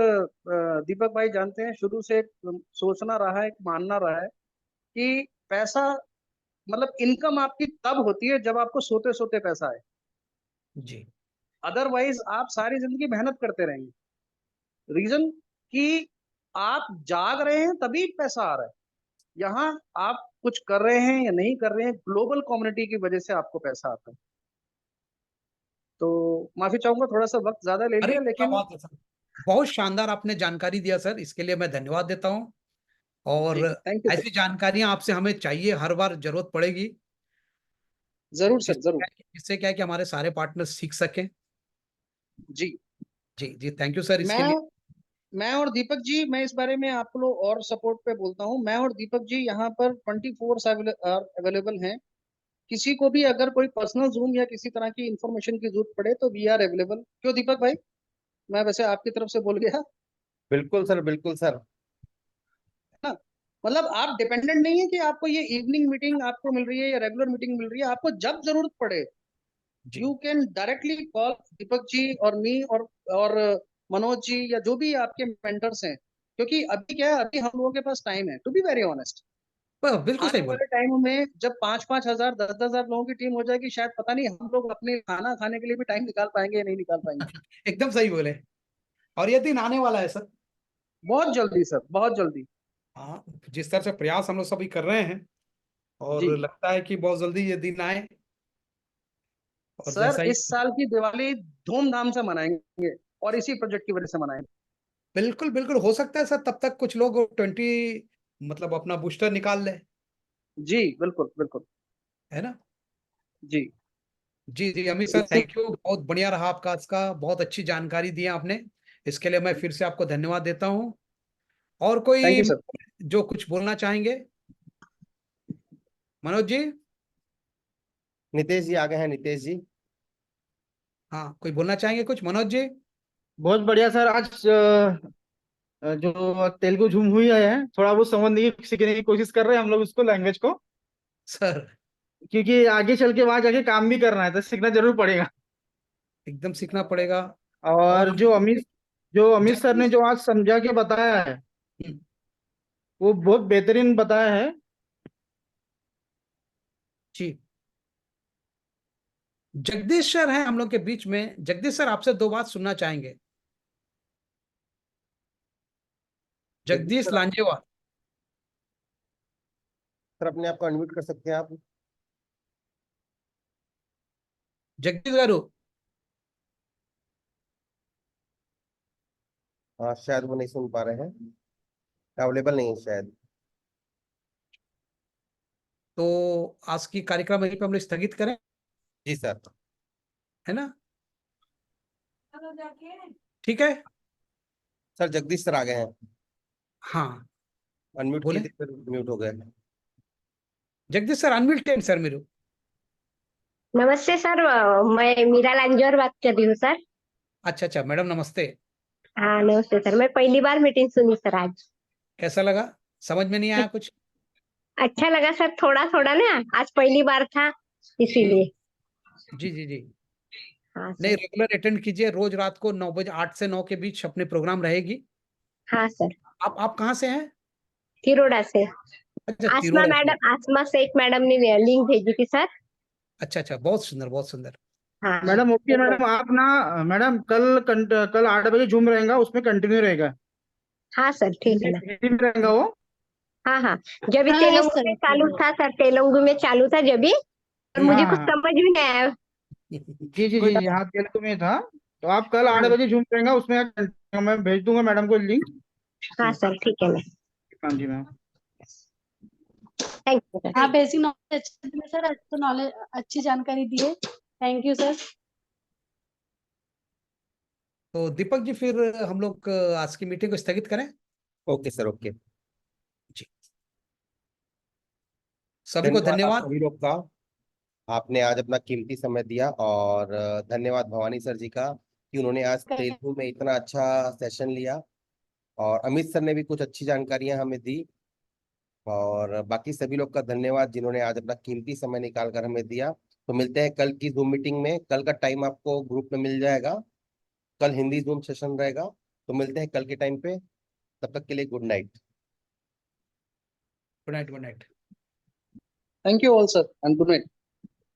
दीपक भाई जानते हैं, शुरू से एक सोचना रहा है, एक मानना रहा है कि पैसा मतलब इनकम आपकी तब होती है जब आपको सोते सोते पैसा आए। जी अदरवाइज आप सारी जिंदगी मेहनत करते रहेंगे। रीजन कि आप जाग रहे हैं तभी पैसा आ रहा है। यहाँ आप कुछ कर रहे हैं या नहीं कर रहे हैं, ग्लोबल कम्युनिटी की वजह से आपको पैसा आता है। तो माफी चाहूंगा, थोड़ा सा वक्त ज्यादा ले अरे लिया, क्या लेकिन बात है सर, बहुत शानदार आपने जानकारी दिया सर, इसके लिए मैं धन्यवाद देता हूँ। और जी थैंक यू सर। ऐसी जानकारियां आपसे हमें चाहिए, हर बार जरूरत पड़ेगी, जरूर सर, जरूर। जिससे क्या है कि हमारे सारे पार्टनर्स सीख सकें। जी जी जी, थैंक यू सर इसके मैं लिए। मैं और दीपक जी, मैं इस बारे में आप लोग और सपोर्ट पे बोलता हूँ। मैं और दीपक जी यहाँ पर 24 अवेलेबल हैं। किसी को भी अगर कोई पर्सनल जूम या किसी तरह की इंफॉर्मेशन की जरूरत पड़े तो वी आर अवेलेबल। क्यों दीपक भाई, मैं वैसे आपकी तरफ से बोल गया, बिल्कुल सर, बिल्कुल सर। है ना? मतलब आप डिपेंडेंट नहीं है कि आपको ये इवनिंग मीटिंग आपको मिल रही है या रेगुलर मीटिंग मिल रही है। आपको जब जरूरत पड़े जी you can directly call Deepak ji और मी और मनोज जी या जो भी आपके मेंटर्स हैं। क्योंकि अभी क्या है, अभी हम लोगों के पास टाइम है, टू बी वेरी ऑनेस्ट। बिल्कुल आने सही बोले। वाले टाइम में जब 5-5 हजार 10-10 हजार लोगों की टीम हो जाएगी, शायद पता नहीं हम लोग अपने खाना खाने के लिए भी टाइम निकाल पाएंगे या नहीं निकाल पाएंगे। एकदम सही बोले, और ये दिन आने वाला है सर। बहुत जल्दी सर, बहुत जल्दी। हाँ, जिस तरह से प्रयास हम लोग सभी कर रहे हैं, और जी लगता है कि बहुत जल्दी ये दिन आए। और सर, जैसा ही, इस साल की दिवाली धूमधाम से मनाएंगे और इसी प्रोजेक्ट की वजह से मनाएंगे। बिल्कुल बिल्कुल हो सकता है सर, तब तक कुछ लोग 20 मतलब अपना बूस्टर निकाल ले, जी बिल्कुल बिल्कुल। है ना। जी जी जी अमित सर, थैंक यू, बहुत बढ़िया रहा आपका आज का, बहुत अच्छी जानकारी दी आपने, इसके लिए मैं फिर से आपको धन्यवाद देता हूँ। और थैंक कोई यू सर। जो कुछ बोलना चाहेंगे, मनोज जी? नितेश जी आ गए हैं, नितेश जी। हाँ, कोई बोलना चाहेंगे कुछ, मनोज जी? बहुत बढ़िया सर। आज जो तेलुगु झूम हुई है, थोड़ा बहुत समझने की सीखने की कोशिश कर रहे हैं हम लोग उसको, लैंग्वेज को। सर क्योंकि आगे चल के वहां जाके काम भी करना है तो सीखना जरूर पड़ेगा। एकदम सीखना पड़ेगा। और और जो अमित सर ने जगदीश, जो आज समझा के बताया है, हम्म, वो बहुत बेहतरीन बताया है। जी जगदीश सर हैं हम लोग के बीच में। जगदीश सर, आपसे दो बात सुनना चाहेंगे। जगदीश जगदीश सर, लांजेवा। सर अपने आप को अनम्यूट कर सकते हैं आप? जगदीश गारू। हाँ, शायद वो नहीं सुन पा रहे हैं, अवेलेबल नहीं है शायद। तो आज की कार्यक्रम यहीं पे हम लोग स्थगित करें, जी सर। है ना? ठीक है। सर जगदीश सर आ गए हैं, हाँ, अनम्यूट किए बोले थे फिर म्यूट हो गए। जगदीश सर, अनम्यूट सर मेरे। नमस्ते सर, मैं मीरा लांजोर बात कर रही हूँ सर। अच्छा अच्छा मैडम, नमस्ते। हाँ नमस्ते सर, मैं पहली बार मीटिंग सुनी सर आज। कैसा लगा, समझ में नहीं आया कुछ? अच्छा लगा सर, थोड़ा थोड़ा ना, आज पहली बार था इसीलिए। जी जी जी। हाँ नहीं, सर। रेगुलर अटेंड कीजिए, रोज रात को 9 बजे, 8 से 9 के बीच अपने प्रोग्राम रहेगी। हाँ सर। आप कहाँ से हैं? तिरोड़ा से। अच्छा, आसमा तिरोड़ा से। मैडम, आसमा शेख मैडम ने लिंक भेजी थी सर। अच्छा अच्छा, बहुत सुंदर बहुत सुंदर। हाँ मैडम ओके तो- मैडम, आप ना मैडम कल 8 बजे झूम रहेगा, उसमें कंटिन्यू रहेगा। हाँ सर, ठीक है ना। हिंदी में रहेगा वो। हाँ हाँ, जब भी हाँ यस तेलुगु में सर। चालू था सर, तेलुगु में चालू था जब भी, और हम्म, मुझे हाँ कुछ हाँ समझ भी नहीं आया। जी जी कोई जी बात जी, हाँ तेलुगु में था। तो आप कल 8 हाँ बजे झूम रहेगा, उसमें मैं भेज दूंगा मैडम को लिंक। हाँ सर, ठीक है ना। हाँ जी मैम। Thank you sir. हाँ, बेसिक नॉलेज अच्छा दिए सर, अच्छी नॉलेज, अच्छी जानकारी दी है। Thank you sir. तो दीपक जी, फिर हम लोग आज की मीटिंग को स्थगित करें। Okay sir, okay. जी, सभी को धन्यवाद आप धन्यवाद। सभी लोग का, आपने आज अपना कीमती समय दिया। और धन्यवाद भवानी सर जी का कि उन्होंने आज तेलुगु में इतना अच्छा सेशन लिया। और अमित सर ने भी कुछ अच्छी जानकारियां हमें दी। और बाकी सभी लोग का धन्यवाद जिन्होंने आज अपना कीमती समय निकाल कर हमें दिया। तो मिलते हैं कल की जूम मीटिंग में। कल का टाइम आपको ग्रुप में मिल जाएगा। कल हिंदी जूम सेशन रहेगा, तो मिलते हैं कल के टाइम पे। तब तक के लिए good night. Good night, good night. Thank you all, sir, and good night.